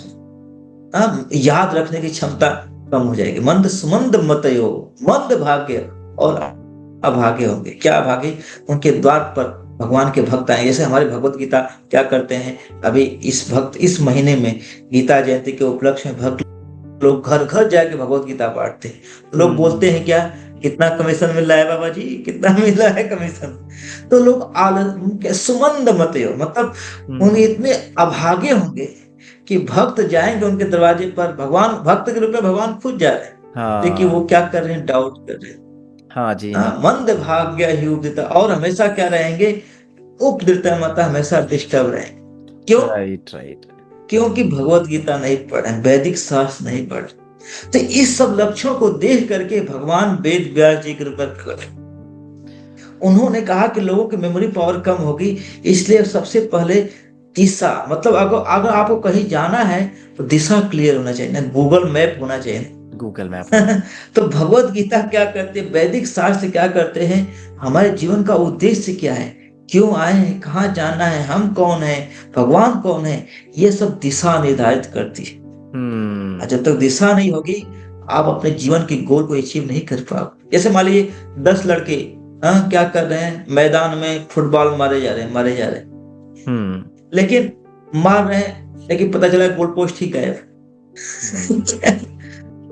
याद रखने की क्षमता कम हो जाएगी। मंद सुमंद मतयो, मंद भाग्य और अभागे होंगे। क्या अभागे? उनके द्वार पर भगवान के भक्त आए। जैसे हमारे भगवत गीता क्या करते हैं, अभी इस महीने में गीता जयंती के उपलक्ष्य में भक्त लोग घर घर जाके भगवत गीता पढ़ते हैं। तो लोग बोलते हैं क्या, कितना कमीशन मिल रहा है बाबा जी, कितना मिल रहा है कमीशन? तो लोग सुमंद मतयो मतलब उन्हें इतने अभागे होंगे कि भक्त जाएंगे उनके दरवाजे पर, भगवान भक्त के रूप में भगवान खुद जा रहे हैं, लेकिन वो क्या कर रहे हैं? डाउट कर रहे हैं। हाँ जी, मंद भाग्य ही उपदित, और हमेशा क्या रहेंगे? उपदित मतलब हमेशा डिस्टर्ब रहेंगे। क्यों? राइट। क्योंकि भगवत गीता नहीं पढ़े, वैदिक शास्त्र नहीं पढ़े। तो इस सब लक्षणों को देख करके भगवान वेद व्यास जी कृपा करें, उन्होंने कहा कि लोगों की मेमोरी पावर कम होगी, इसलिए सबसे पहले दिशा, मतलब अगर आपको कहीं जाना है तो दिशा क्लियर होना चाहिए, गूगल मैप होना चाहिए, गूगल मैप। तो भगवत गीता क्या करते हैं, वैदिक शास्त्र क्या करते हैं, हमारे जीवन का उद्देश्य क्या है, क्यों आए हैं, कहाँ जाना है, हम कौन है, भगवान कौन है, ये सब दिशा निर्धारित करती है। जब तक दिशा नहीं होगी आप अपने जीवन के गोल को अचीव नहीं कर पाओगे। जैसे मान लीजिए 10 लड़के क्या कर रहे हैं, मैदान में फुटबॉल मारे जा रहे हैं, लेकिन मार रहे हैं, लेकिन पता चला गोल पोस्ट ही गायब।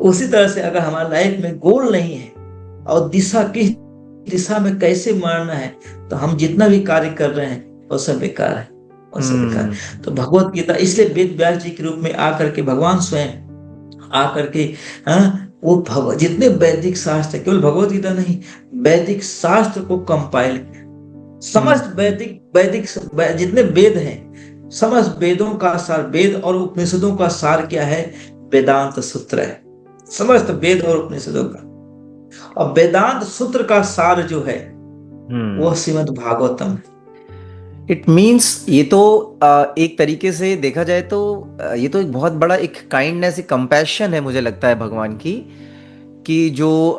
उसी तरह से अगर हमारी लाइफ में गोल नहीं है और दिशा किस दिशा में कैसे मारना है, तो हम जितना भी कार्य कर रहे हैं वो सब बेकार है, वो सब बेकार। तो भगवत गीता इसलिए वेद व्यास जी के रूप में आकर के भगवान स्वयं आकर के, वो जितने वैदिक शास्त्र, केवल भगवत गीता नहीं, वैदिक शास्त्र को कंपाइल, समस्त वैदिक वैदिक जितने वेद हैं, समस्त वेदों का सार, वेद और उपनिषदों का सार क्या है? वेदांत सूत्र है, समस्त वेद और उपनिषदों का। और वेदांत सूत्र का सार जो है वो श्रीमद् भागवतम है। इट मीन्स ये तो एक तरीके से देखा जाए तो ये तो एक बहुत बड़ा एक काइंडनेस, एक कंपैशन है मुझे लगता है भगवान की, कि जो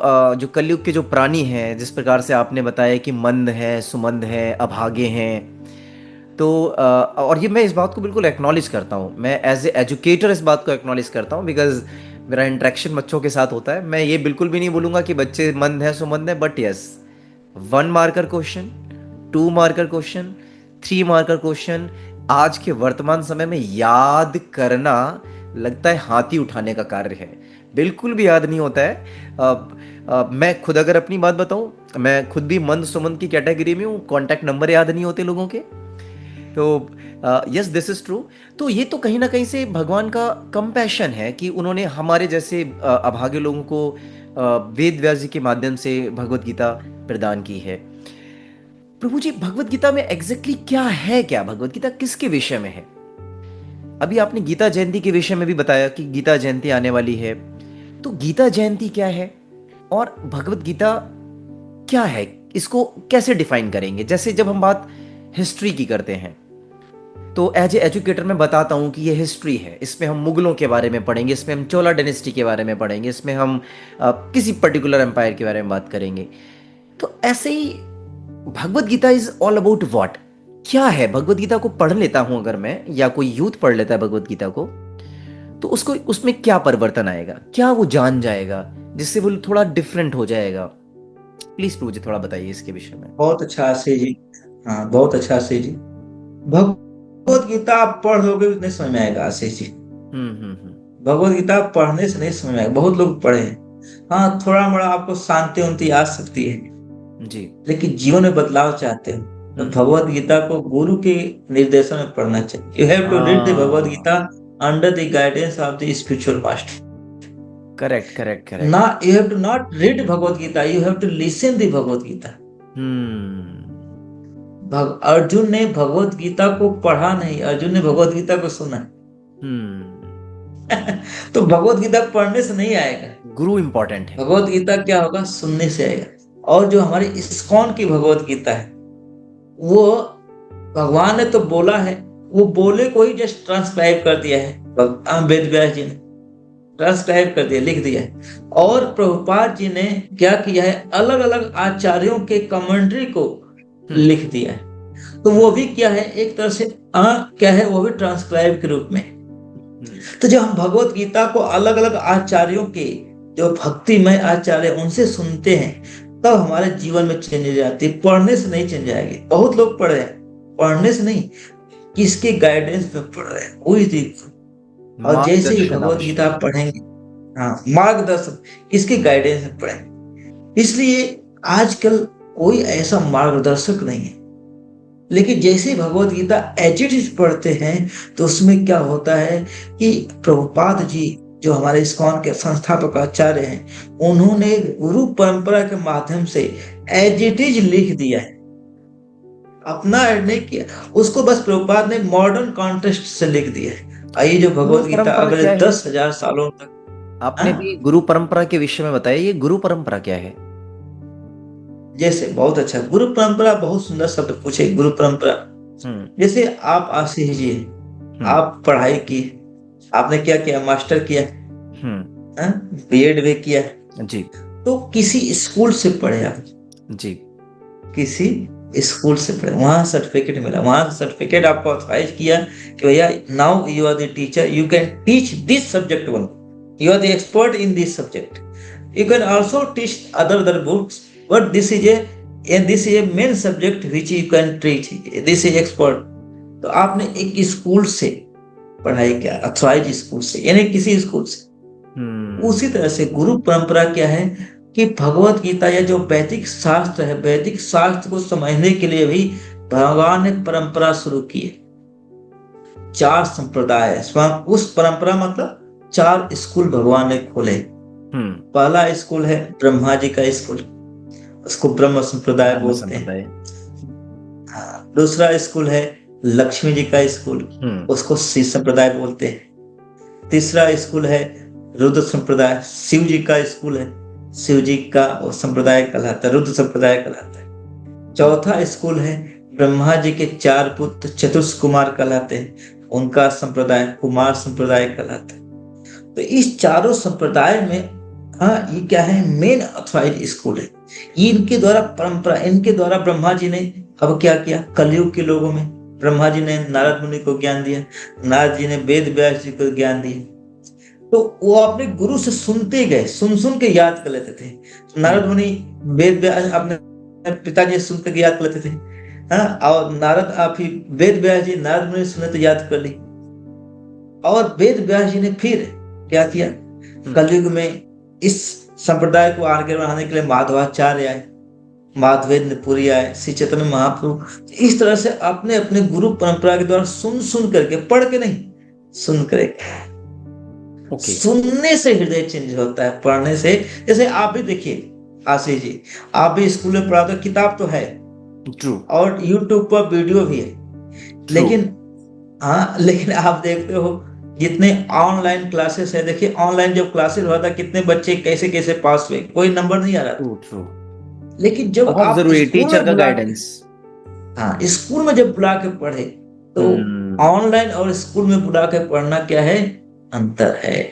कलयुग के जो प्राणी हैं, जिस प्रकार से आपने बताया कि मंद है, सुमंद है, अभागे हैं, तो और ये मैं इस बात को बिल्कुल एक्नॉलेज करता हूँ, मैं एज ए एजुकेटर इस बात को एक्नॉलेज करता हूँ, बिकॉज मेरा इंटरेक्शन बच्चों के साथ होता है। मैं ये बिल्कुल भी नहीं बोलूँगा कि बच्चे मंद हैं, सुमंद हैं, but yes, 1 marker question, 2 marker question, 3 marker question आज के वर्तमान समय में याद करना लगता है हाथी उठाने का कार्य है, बिल्कुल भी याद नहीं होता है। मैं खुद अगर अपनी बात बताऊं, मैं खुद भी मंद सुमंद की कैटेगरी में हूँ, कॉन्टैक्ट नंबर याद नहीं होते लोगों के। तो यस, दिस इज ट्रू। तो ये तो कहीं ना कहीं से भगवान का कंपैशन है कि उन्होंने हमारे जैसे अभागे लोगों को वेद व्यास जी के माध्यम से भगवत गीता प्रदान की है। प्रभु जी, भगवत गीता में एग्जैक्टली क्या है? क्या भगवत गीता किसके विषय में है? अभी आपने गीता जयंती के विषय में भी बताया कि गीता जयंती आने वाली है, तो गीता जयंती क्या है और भगवत गीता क्या है, इसको कैसे डिफाइन करेंगे? जैसे जब हम बात हिस्ट्री की करते हैं तो एज ए एजुकेटर मैं बताता हूँ कि ये हिस्ट्री है, इसमें हम मुगलों के बारे में पढ़ेंगे, इसमें हम चोला डायनेस्टी के बारे में पढ़ेंगे, इसमें हम किसी पर्टिकुलर एम्पायर के बारे में बात करेंगे। तो ऐसे ही Bhagavad Gita is all about what? क्या है? भगवत गीता को पढ़ लेता हूं अगर मैं, या कोई यूथ पढ़ लेता है भगवत गीता को, तो उसको उसमें क्या परिवर्तन आएगा, क्या वो जान जाएगा जिससे वो थोड़ा डिफरेंट हो जाएगा? प्लीज मुझे थोड़ा बताइए इसके विषय में। बहुत अच्छा आशीष जी, हाँ बहुत अच्छा आशीष जी। भगवत गीता आप पढ़ लोगे नहीं समझ में आएगा आशीष जी। भगवत गीता पढ़ने से नहीं समझ में आएगा। बहुत लोग पढ़े हैं, हाँ थोड़ा मोड़ा आपको शांति उनती आ सकती है जी, लेकिन जीवन में बदलाव चाहते हो तो भगवत गीता को गुरु के निर्देशन में पढ़ना चाहिए। You have to read the Bhagavad Gita under the guidance of the spiritual master. Correct correct correct. ना, you have to not read Bhagavad Gita, you have to listen the Bhagavad Gita. Arjun ने भगवत गीता को पढ़ा नहीं, अर्जुन ने भगवत गीता को सुना। तो भगवत गीता पढ़ने से नहीं आएगा, गुरु इंपॉर्टेंट है। भगवत गीता क्या होगा? सुनने से आएगा। और जो हमारी इस्कॉन की भगवत गीता है, वो भगवान ने तो बोला है, वो बोले को ही जस्ट ट्रांसक्राइब कर दिया है, वेद व्यास जी ने ट्रांसक्राइब कर दिया, लिख दिया है। और प्रभुपाद जी ने क्या किया है? अलग अलग आचार्यों के कमेंट्री को लिख दिया है। तो वो भी क्या है, एक तरह से क्या है, वो भी ट्रांसक्राइब के रूप में। तो जब हम भगवत गीता को अलग अलग आचार्यों के, जो भक्तिमय आचार्य, उनसे सुनते हैं, तब हमारे जीवन में चेंज आती है। पढ़ने से नहीं चेंज आएगी। बहुत लोग पढ़ रहे हैं, पढ़ने से नहीं, किसके गाइडेंस में पढ़ रहे हैं, वही देखो। और जैसे ही भगवत गीता पढ़ेंगे, हाँ मार्गदर्शन, किसके गाइडेंस में पढ़ेंगे। इसलिए आजकल कोई ऐसा मार्गदर्शक नहीं है। लेकिन जैसे Bhagavad Gita as it is पढ़ते हैं तो उसमें क्या होता है कि प्रभुपाद जी, जो हमारे इस्कॉन के संस्थापक आचार्य हैं, उन्होंने गुरु परंपरा के माध्यम से एज इट इज लिख दिया है, अपना ऐड नहीं किया उसको, बस प्रभुपाद ने मॉडर्न कॉन्टेक्स्ट से लिख दिया है। आइए, जो भगवत गीता अगले 10,000 सालों तक, आपने भी गुरु परंपरा के विषय में बताया, ये गुरु परंपरा क्या है? जैसे बहुत अच्छा, गुरु परंपरा, बहुत सुंदर शब्द पूछे, गुरु परंपरा। जैसे आप आशीष जी, आप पढ़ाई की, आपने क्या किया? मास्टर किया, बीएड भी किया जी, तो किसी स्कूल से पढ़े आप जी, किसी स्कूल से पढ़े, वहां सर्टिफिकेट मिला, वहां सर्टिफिकेट आपको ऑथराइज किया कि भैया now you are the teacher, you can teach this subject one, you are the expert in this subject, you can also teach other books, but this is a main subject which you can teach, this is expert। तो आपने एक school से पढ़ाई किया, authorise school से, यानी किसी school से। उसी तरह से गुरु परंपरा क्या है कि भगवत गीता या जो वैदिक शास्त्र है, वैदिक शास्त्र को समझने के लिए भी भगवान ने परंपरा शुरू की है। 4 संप्रदाय है, उस परंपरा मतलब 4 स्कूल भगवान ने खोले। पहला स्कूल है ब्रह्मा जी का स्कूल, उसको ब्रह्म संप्रदाय ब्रह्म बोलते हैं। संप्रदाय। दूसरा स्कूल है लक्ष्मी जी का स्कूल, उसको शिव संप्रदाय बोलते हैं। तीसरा स्कूल है रुद्र संप्रदाय, शिव जी का स्कूल है, शिव जी का संप्रदाय कहलाता है, रुद्र संप्रदाय कहलाता है। चौथा स्कूल है ब्रह्मा जी के 4 पुत्र चतुर्ष कुमार कहलाते हैं, उनका संप्रदाय कुमार संप्रदाय कहलाता है। तो इस चारों संप्रदाय में ये क्या है, मेन अथॉरिटी स्कूल है। इनके द्वारा परंपरा, इनके द्वारा ब्रह्मा जी ने अब क्या किया, कलयुग के लोगों में ब्रह्मा जी ने नारद मुनि को ज्ञान दिया, नारद जी ने वेद व्यास जी को ज्ञान दिया। तो वो अपने गुरु से सुनते गए, सुन सुन के याद कर लेते थे। नारद मुनि वेद व्यास अपने पिताजी सुन के याद कर लेते थे, और नारद आप ही वेद व्यास जी नारद मुनि सुने तो याद कर ली। और वेद व्यास जी ने फिर क्या किया, कलयुग में इस संप्रदाय को आगे बढ़ाने के लिए माधवाचार्य आए, माधवेंद्र पुरी आए, श्री चैतन्य महाप्रभु। इस तरह से अपने अपने गुरु परंपरा के द्वारा सुन सुन करके, पढ़ के नहीं, सुन करके। सुनने से हृदय चेंज होता है, पढ़ने से। जैसे आप भी देखिए आशीष जी, आप भी स्कूल में पढ़ा तो किताब तो है, ट्रू, और यूट्यूब पर वीडियो भी है, लेकिन आप देखते हो जितने ऑनलाइन क्लासेस है, देखिए ऑनलाइन जब क्लासेस हुआ था कितने बच्चे कैसे कैसे पास हुए, कोई नंबर नहीं आ रहा था। लेकिन जब आप टीचर का गाइडेंस, स्कूल में जब बुला के पढ़े, तो ऑनलाइन और स्कूल में बुला के पढ़ना क्या है, अंतर है।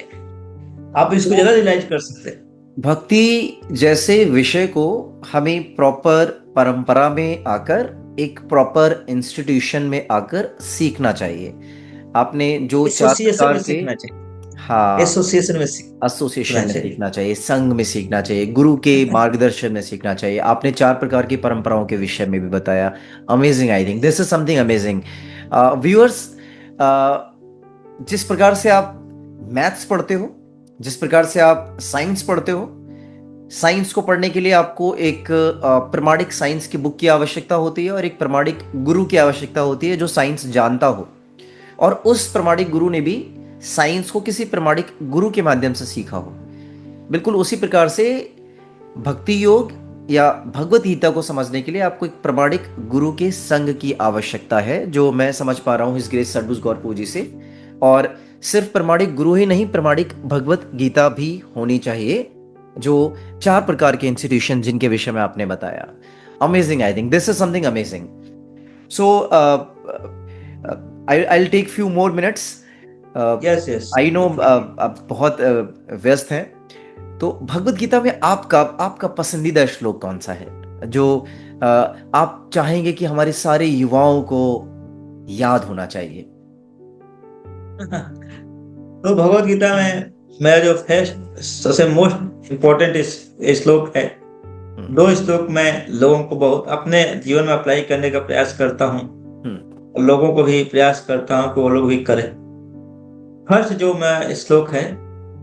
आप इसको ज्यादा रियलाइज कर सकते हैं। भक्ति जैसे विषय को हमें प्रॉपर परंपरा में आकर, एक प्रॉपर इंस्टीट्यूशन में आकर सीखना चाहिए। आपने जो 4 प्रकार के, एसोसिएशन में सीखना चाहिए, संघ में सीखना चाहिए, गुरु के मार्गदर्शन में सीखना चाहिए। आपने 4 प्रकार की परंपराओं के विषय में भी बताया। Amazing, I think this is something amazing. Viewers, जिस प्रकार से आप मैथ्स पढ़ते हो, जिस प्रकार से आप साइंस पढ़ते हो, साइंस को पढ़ने के लिए आपको एक प्रमाणिक साइंस की बुक की आवश्यकता होती है और एक प्रमाणिक गुरु की आवश्यकता होती है जो साइंस जानता हो। और उस प्रमाणिक गुरु ने भी साइंस को किसी प्रमाणिक गुरु के माध्यम से सीखा हो। बिल्कुल उसी प्रकार से भक्ति योग या भगवत गीता को समझने के लिए आपको एक प्रमाणिक गुरु के संग की आवश्यकता है, जो मैं समझ पा रहा हूँ हिज ग्रेस सडूस गौरपू जी से। और सिर्फ प्रमाणिक गुरु ही नहीं, प्रमाणिक भगवत गीता भी होनी चाहिए, जो 4 प्रकार के इंस्टीट्यूशन जिनके विषय में आपने बताया। Amazing, I think this is something amazing. So I'll take few more minutes. Yes. I know आप बहुत व्यस्त हैं, तो भगवत गीता में आपका पसंदीदा श्लोक कौन सा है जो आप चाहेंगे कि हमारे सारे युवाओं को याद होना चाहिए? तो भगवत गीता में मेरा जो फर्स्ट सबसे मोस्ट इम्पोर्टेंट श्लोक है, 2 श्लोक मैं लोगों को बहुत अपने जीवन में अप्लाई करने का प्रयास करता हूँ, लोगों को भी प्रयास करता हूं कि वो लोग भी करें। फर्स्ट जो मैं श्लोक है,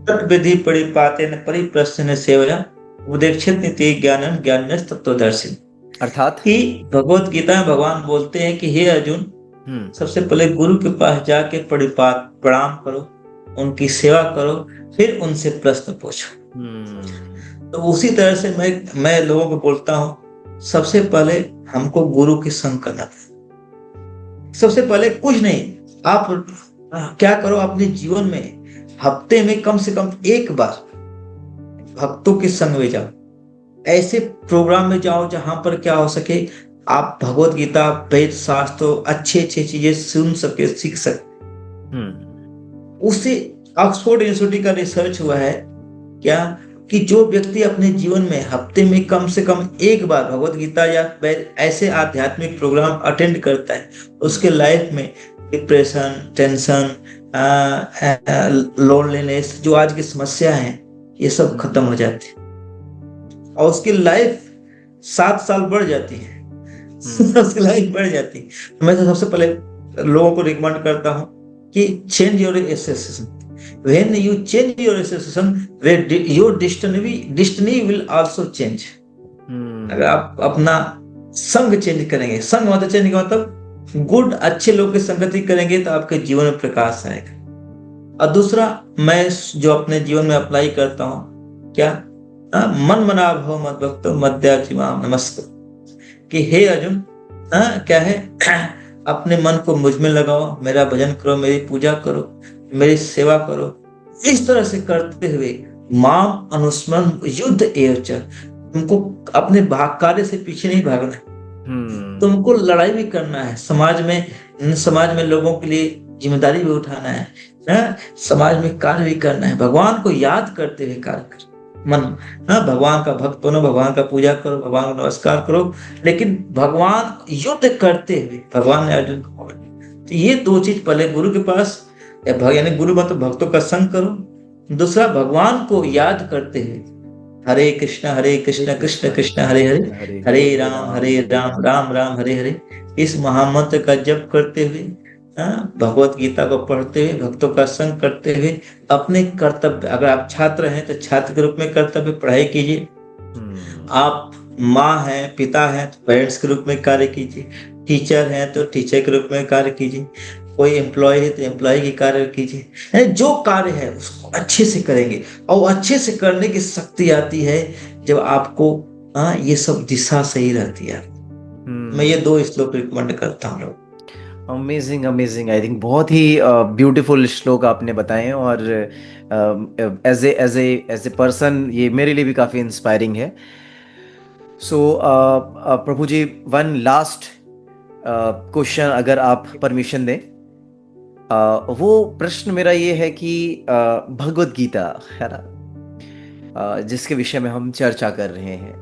तत्विधि परिपातेन परिप्रश्न सेवया उदेक्षित नीति ज्ञानन ज्ञानस तत्वदर्शी। अर्थात कि भगवत गीता में भगवान बोलते हैं कि हे अर्जुन, सबसे पहले गुरु के पास जाके प्रणाम करो, उनकी सेवा करो, फिर उनसे प्रश्न पूछो। तो उसी तरह से मैं लोगों को बोलता हूं, सबसे पहले हमको गुरु की संग करना है। सबसे पहले कुछ नहीं, आप क्या करो, अपने जीवन में हफ्ते में कम से कम एक बार भक्तों के संग में जाओ, ऐसे प्रोग्राम में जाओ जहां पर क्या हो सके, आप भगवत गीता, वेद शास्त्र, अच्छी चीजें सुन सके, सीख सके। उससे ऑक्सफोर्ड यूनिवर्सिटी का रिसर्च हुआ है क्या, कि जो व्यक्ति अपने जीवन में हफ्ते में कम से कम एक बार भगवत गीता या ऐसे आध्यात्मिक प्रोग्राम अटेंड करता है, उसके लाइफ में डिप्रेशन, टेंशन, लोनलीनेस, जो आज की समस्या है, ये सब खत्म हो जाती है और उसकी लाइफ 7 साल बढ़ जाती है। उसकी लाइफ बढ़ जाती है। मैं तो सबसे पहले लोगों को रिकमेंड करता हूं कि change your association, when you change your association, your destiny will also change. अगर आप अपना संग चेंज करेंगे, संग मतलब चेंज का मतलब गुड अच्छे लोग की संगति करेंगे तो आपके जीवन में प्रकाश आएगा। और दूसरा मैं जो अपने जीवन में अप्लाई करता हूँ, क्या मन मना भव मद भक्तो मद्याजिमाम नमस्कार, कि हे अर्जुन, क्या है, अपने मन को मुझ में लगाओ, मेरा भजन करो, मेरी पूजा करो, मेरी सेवा करो। इस तरह से करते हुए माम अनुस्मरण युद्ध एवच, तुमको अपने भाग कार्य से पीछे नहीं भागना है, तुमको लड़ाई भी करना है, समाज में लोगों के लिए जिम्मेदारी भी उठाना है, समाज में कार्य भी करना है, भगवान को याद करते हुए कार्य करो। भगवान का भक्त बनो, भगवान का पूजा करो, भगवान को नमस्कार करो, लेकिन भगवान युद्ध करते हुए, भगवान ने अर्जुन को, तो ये दो चीज पहले गुरु के पास, यानी गुरु मतलब भक्तों का संग करो, दूसरा भगवान को याद करते हुए हरे कृष्ण कृष्ण कृष्ण हरे हरे, हरे राम राम राम हरे हरे, इस महामंत्र का जप करते हुए, भगवत गीता को पढ़ते हुए, भक्तों का संग करते हुए अपने कर्तव्य, अगर आप छात्र हैं तो छात्र के रूप में कर्तव्य पढ़ाई कीजिए, आप माँ हैं, पिता हैं तो पेरेंट्स के रूप में कार्य कीजिए, टीचर हैं तो टीचर के रूप में कार्य कीजिए, कोई एम्प्लॉय है तो एम्प्लॉय की कार्य कीजिए। जो कार्य है उसको अच्छे से करेंगे, और अच्छे से करने की शक्ति आती है जब आपको ये सब दिशा सही रहती है। मैं ये दो श्लोक रिकमेंड करता हूँ लोग। अमेजिंग अमेजिंग, आई थिंक बहुत ही ब्यूटीफुल श्लोक आपने बताए, और एज ए पर्सन ये मेरे लिए भी काफ़ी इंस्पायरिंग है। सो प्रभु जी, वन लास्ट क्वेश्चन अगर आप परमिशन दें। वो प्रश्न मेरा ये है कि भगवत गीता है ना, जिसके विषय में हम चर्चा कर रहे हैं,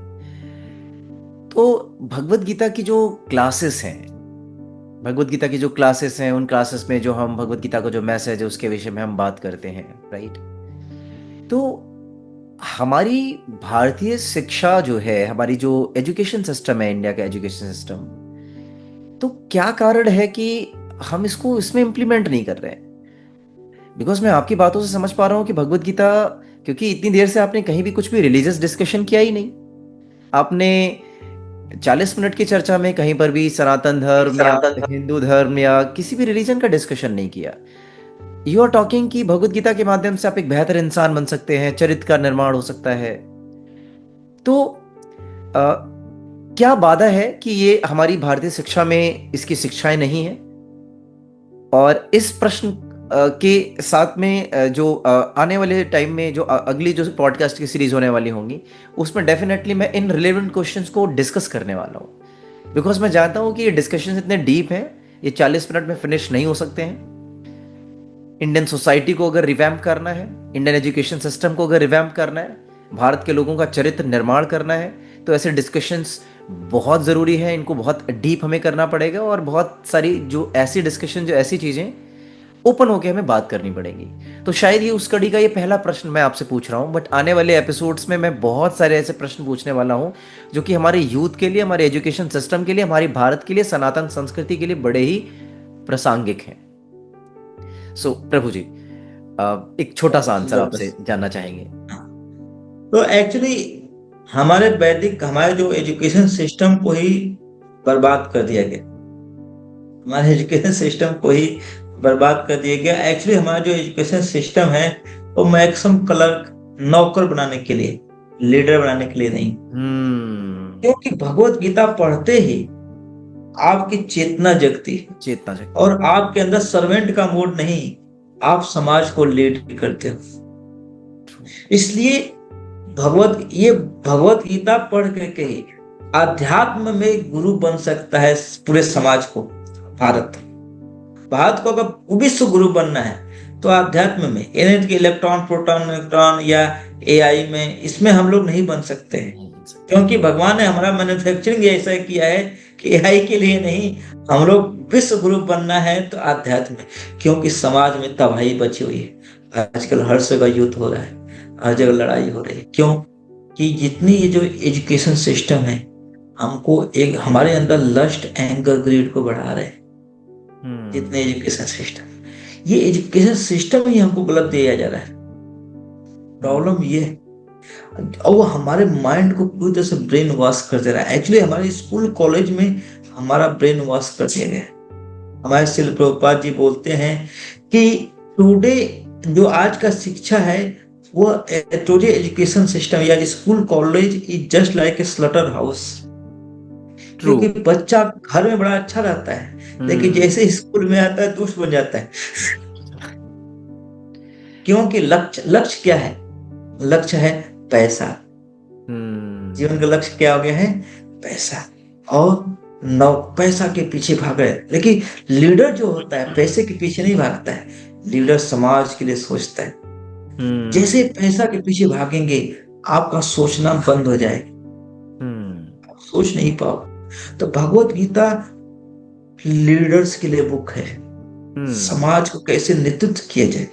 तो भगवत गीता की जो क्लासेस हैं, उन क्लासेस में जो हम भगवत गीता का जो मैसेज है उसके विषय में हम बात करते हैं, राइट? तो हमारी भारतीय शिक्षा जो है, हमारी जो एजुकेशन सिस्टम है, इंडिया का एजुकेशन सिस्टम, तो क्या कारण है कि हम इसको इसमें इम्प्लीमेंट नहीं कर रहे हैं? बिकॉज मैं आपकी बातों से समझ पा रहा हूँ कि भगवत गीता, क्योंकि इतनी देर से आपने कहीं भी कुछ भी रिलीजियस डिस्कशन किया ही नहीं, आपने 40 मिनट की चर्चा में कहीं पर भी सनातन धर्म या हिंदू धर्म या किसी भी रिलीजन का डिस्कशन नहीं किया। यू आर टॉकिंग कि भगवत गीता के माध्यम से आप एक बेहतर इंसान बन सकते हैं, चरित्र का निर्माण हो सकता है। तो क्या बाधा है कि ये हमारी भारतीय शिक्षा में इसकी शिक्षाएं नहीं है? और इस प्रश्न के साथ में जो आने वाले टाइम में जो अगली जो पॉडकास्ट की सीरीज होने वाली होंगी, उसमें डेफिनेटली मैं इन रिलेवेंट क्वेश्चंस को डिस्कस करने वाला हूँ, बिकॉज मैं जानता हूँ कि ये डिस्कशन इतने डीप हैं, ये 40 मिनट में फिनिश नहीं हो सकते हैं। इंडियन सोसाइटी को अगर रिवैम्प करना है, इंडियन एजुकेशन सिस्टम को अगर रिवैम्प करना है, भारत के लोगों का चरित्र निर्माण करना है, तो ऐसे डिस्कशंस बहुत ज़रूरी है। इनको बहुत डीप हमें करना पड़ेगा, और बहुत सारी जो ऐसी डिस्कशन, जो ऐसी चीज़ें ओपन होकर हमें बात करनी पड़ेगी। तो शायद ये उस कड़ी का ये पहला प्रश्न मैं आपसे पूछ रहा हूँ, बट आने वाले एपिसोड्स में मैं बहुत सारे ऐसे प्रश्न पूछने वाला हूँ जो कि हमारे यूथ के लिए, हमारे एजुकेशन सिस्टम के लिए, हमारी भारत के लिए, सनातन संस्कृति के लिए बड़े ही प्रासंगिक हैं। सो प्रभु जी, एक छोटा सा आंसर आपसे जानना चाहेंगे। तो एक्चुअली हमारे जो एजुकेशन सिस्टम को ही बर्बाद कर दिया गया, हमारे एजुकेशन सिस्टम को ही बर्बाद कर दिया गया। एक्चुअली हमारा जो एजुकेशन सिस्टम है वो मैक्सिमम क्लर्क, नौकर बनाने के लिए, लीडर बनाने के लिए नहीं। क्योंकि भगवत गीता पढ़ते ही आपकी चेतना जगती है, और आपके अंदर सर्वेंट का मूड नहीं, आप समाज को लीड करते हो। इसलिए भगवत गीता पढ़ करके ही आध्यात्म में गुरु बन सकता है पूरे समाज को। भारत को अगर विश्व गुरु बनना है तो आध्यात्म में, इलेक्ट्रॉन, प्रोटॉन, न्यूट्रॉन या एआई में, इसमें हम लोग नहीं बन सकते हैं। क्योंकि भगवान ने हमारा मैन्युफैक्चरिंग ऐसा किया है कि एआई के लिए नहीं, हम लोग विश्व गुरु बनना है तो आध्यात्म में। क्योंकि समाज में तबाही बची हुई है, आजकल हर जगह युद्ध हो रहा है, हर जगह लड़ाई हो रही है। क्यों? कि जितनी ये जो एजुकेशन सिस्टम है हमको हमारे अंदर लस्ट, एंगर, ग्रीड को बढ़ा रहे हैं। जितने एजुकेशन सिस्टम, ये एजुकेशन सिस्टम ही हमको गलत दिया जा रहा है। प्रॉब्लम ये है, और वो हमारे माइंड को पूरी तरह से ब्रेन वॉश कर दे रहा है। एक्चुअली हमारे स्कूल कॉलेज में हमारा ब्रेन वॉश कर दिया गया है। हमारे शिल प्रभुपाद जी बोलते हैं कि टुडे जो आज का शिक्षा है वो टुडे एजुकेशन सिस्टम या school college is just like a slaughter house. True. क्योंकि बच्चा घर में बड़ा अच्छा रहता है, लेकिन जैसे स्कूल में आता है दुष्ट बन जाता है। क्योंकि लक्ष्य लक्ष्य क्या है? लक्ष्य है पैसा। जीवन का लक्ष्य क्या हो गया है? पैसा। और नौ पैसा के पीछे भाग रहे हैं। लेकिन लीडर जो होता है पैसे के पीछे नहीं भागता है, लीडर समाज के लिए सोचता है। जैसे पैसा के पीछे भागेंगे आपका सोचना बंद हो जाएगा, आप सोच नहीं पाओ। तो भगवत गीता लीडर्स के लिए बुक है, समाज को कैसे नेतृत्व किया जाए।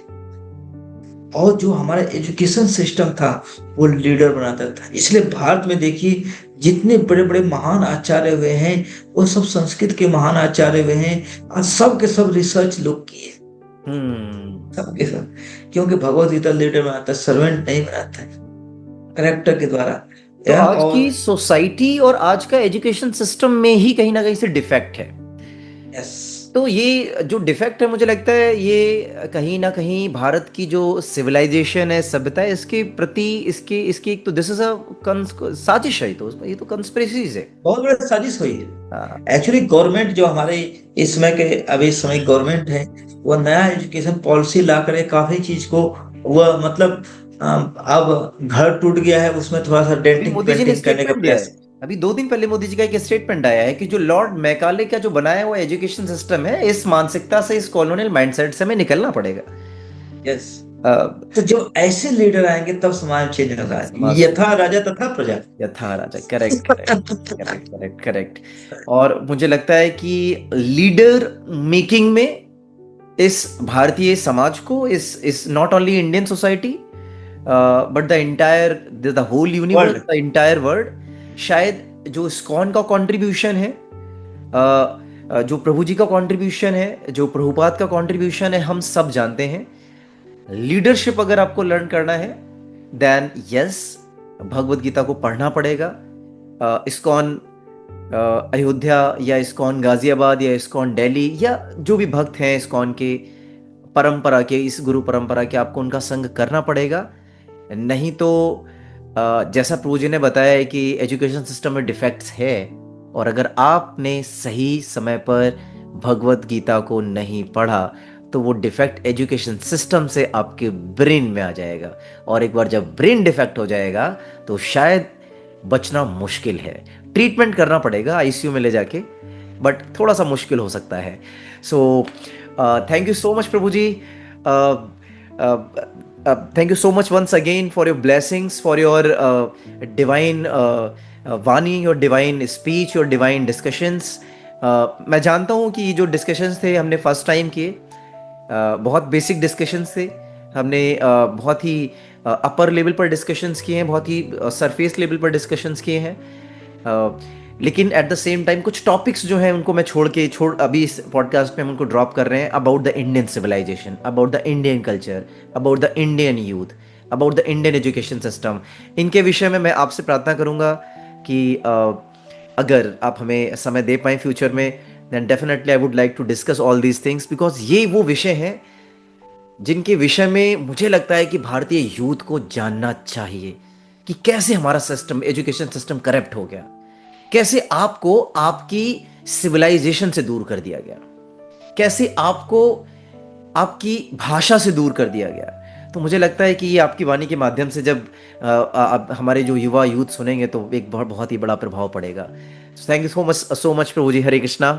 और जो हमारा एजुकेशन सिस्टम था वो लीडर बनाता था। इसलिए भारत में देखिए जितने बड़े बड़े महान आचार्य हुए हैं वो सब संस्कृत के महान आचार्य हुए हैं, और सब के सब रिसर्च लोग किए, सबके सब। क्योंकि भगवत गीता लीडर बनाता है, सर्वेंट नहीं बनाता है, करेक्टर के द्वारा। तो आज की सोसाइटी और आज का एजुकेशन सिस्टम में ही कहीं ना कहीं से डिफेक्ट है। यस। तो ये जो डिफेक्ट है मुझे लगता है ये कहीं ना कहीं भारत की जो सिविलाइजेशन है, सभ्यता है, इसके प्रति इसके इसकी एक तो दिस इज अ साजिश है। तो ये तो कंस्पिरेसीज है, बहुत बड़ा साजिश हुई है। एक्चुअली गवर्नमेंट जो हमारे इस समय के अभी समय गवर्नमेंट है वो नया एजुकेशन पॉलिसी ला करे काफी चीज को वो मतलब अब घर टूट गया है उसमें थोड़ा सा डेंटिंग मोदी जी ने पेंटिंग करने का स्टेटमेंट दिया है। प्रयास। अभी 2 दिन पहले मोदी जी का एक स्टेटमेंट आया है कि जो लॉर्ड मैकाले का जो बनाया हुआ एजुकेशन सिस्टम है, इस मानसिकता से, इस कॉलोनियल माइंडसेट से हमें निकलना पड़ेगा। यस। तो जो ऐसे लीडर आएंगे तब समाज चेंज होगा। यथा राजा तथा प्रजा। यथा राजा, correct correct correct correct correct. और मुझे लगता है कि लीडर मेकिंग में इस भारतीय समाज को, is not only Indian society but the entire, the whole universe, the entire world, शायद जो इस्कॉन का कंट्रीब्यूशन है, जो प्रभु जी का कंट्रीब्यूशन है, जो प्रभुपाद का कंट्रीब्यूशन है, हम सब जानते हैं। लीडरशिप अगर आपको लर्न करना है देन यस, भगवत गीता को पढ़ना पड़ेगा। इस्कॉन अयोध्या या इस्कॉन गाजियाबाद या इस्कॉन दिल्ली या जो भी भक्त हैं इस्कॉन के परंपरा के, इस गुरु परंपरा के, आपको उनका संग करना पड़ेगा। नहीं तो जैसा प्रभु जी ने बताया है कि एजुकेशन सिस्टम में डिफेक्ट्स है, और अगर आपने सही समय पर भगवत गीता को नहीं पढ़ा तो वो डिफेक्ट एजुकेशन सिस्टम से आपके ब्रेन में आ जाएगा, और एक बार जब ब्रेन डिफेक्ट हो जाएगा तो शायद बचना मुश्किल है। ट्रीटमेंट करना पड़ेगा आईसीयू में ले जाके, बट थोड़ा सा मुश्किल हो सकता है। So thank you so much प्रभु जी। Thank you so much once again for your blessings, for your divine वाणी, your divine speech, your divine discussions. मैं जानता हूँ कि ये जो डिस्कशंस थे हमने फर्स्ट टाइम किए, बहुत बेसिक डिस्कशंस थे। हमने बहुत ही अपर लेवल पर डिस्कशंस किए हैं, बहुत ही सरफेस लेवल पर डिस्कशंस किए हैं, लेकिन एट द सेम टाइम कुछ टॉपिक्स जो हैं उनको मैं छोड़ अभी इस पॉडकास्ट में हम उनको ड्रॉप कर रहे हैं। About the Indian civilization, about the Indian culture, about the Indian youth, about the Indian education system. इनके विषय में मैं आपसे प्रार्थना करूंगा कि अगर आप हमें समय दे पाएँ फ्यूचर में, then definitely I would like to discuss all these things, because ये वो विषय हैं जिनके विषय में मुझे लगता है कि भारतीय यूथ को जानना चाहिए कि कैसे हमारा सिस्टम, एजुकेशन सिस्टम करप्ट हो गया, कैसे आपको आपकी सिविलाइजेशन से दूर कर दिया गया, कैसे आपको आपकी भाषा से दूर कर दिया गया। तो मुझे लगता है कि ये आपकी वाणी के माध्यम से जब हमारे जो युवा यूथ सुनेंगे तो एक बहुत ही बड़ा प्रभाव पड़ेगा। थैंक यू सो मच प्रभु जी। हरे कृष्णा।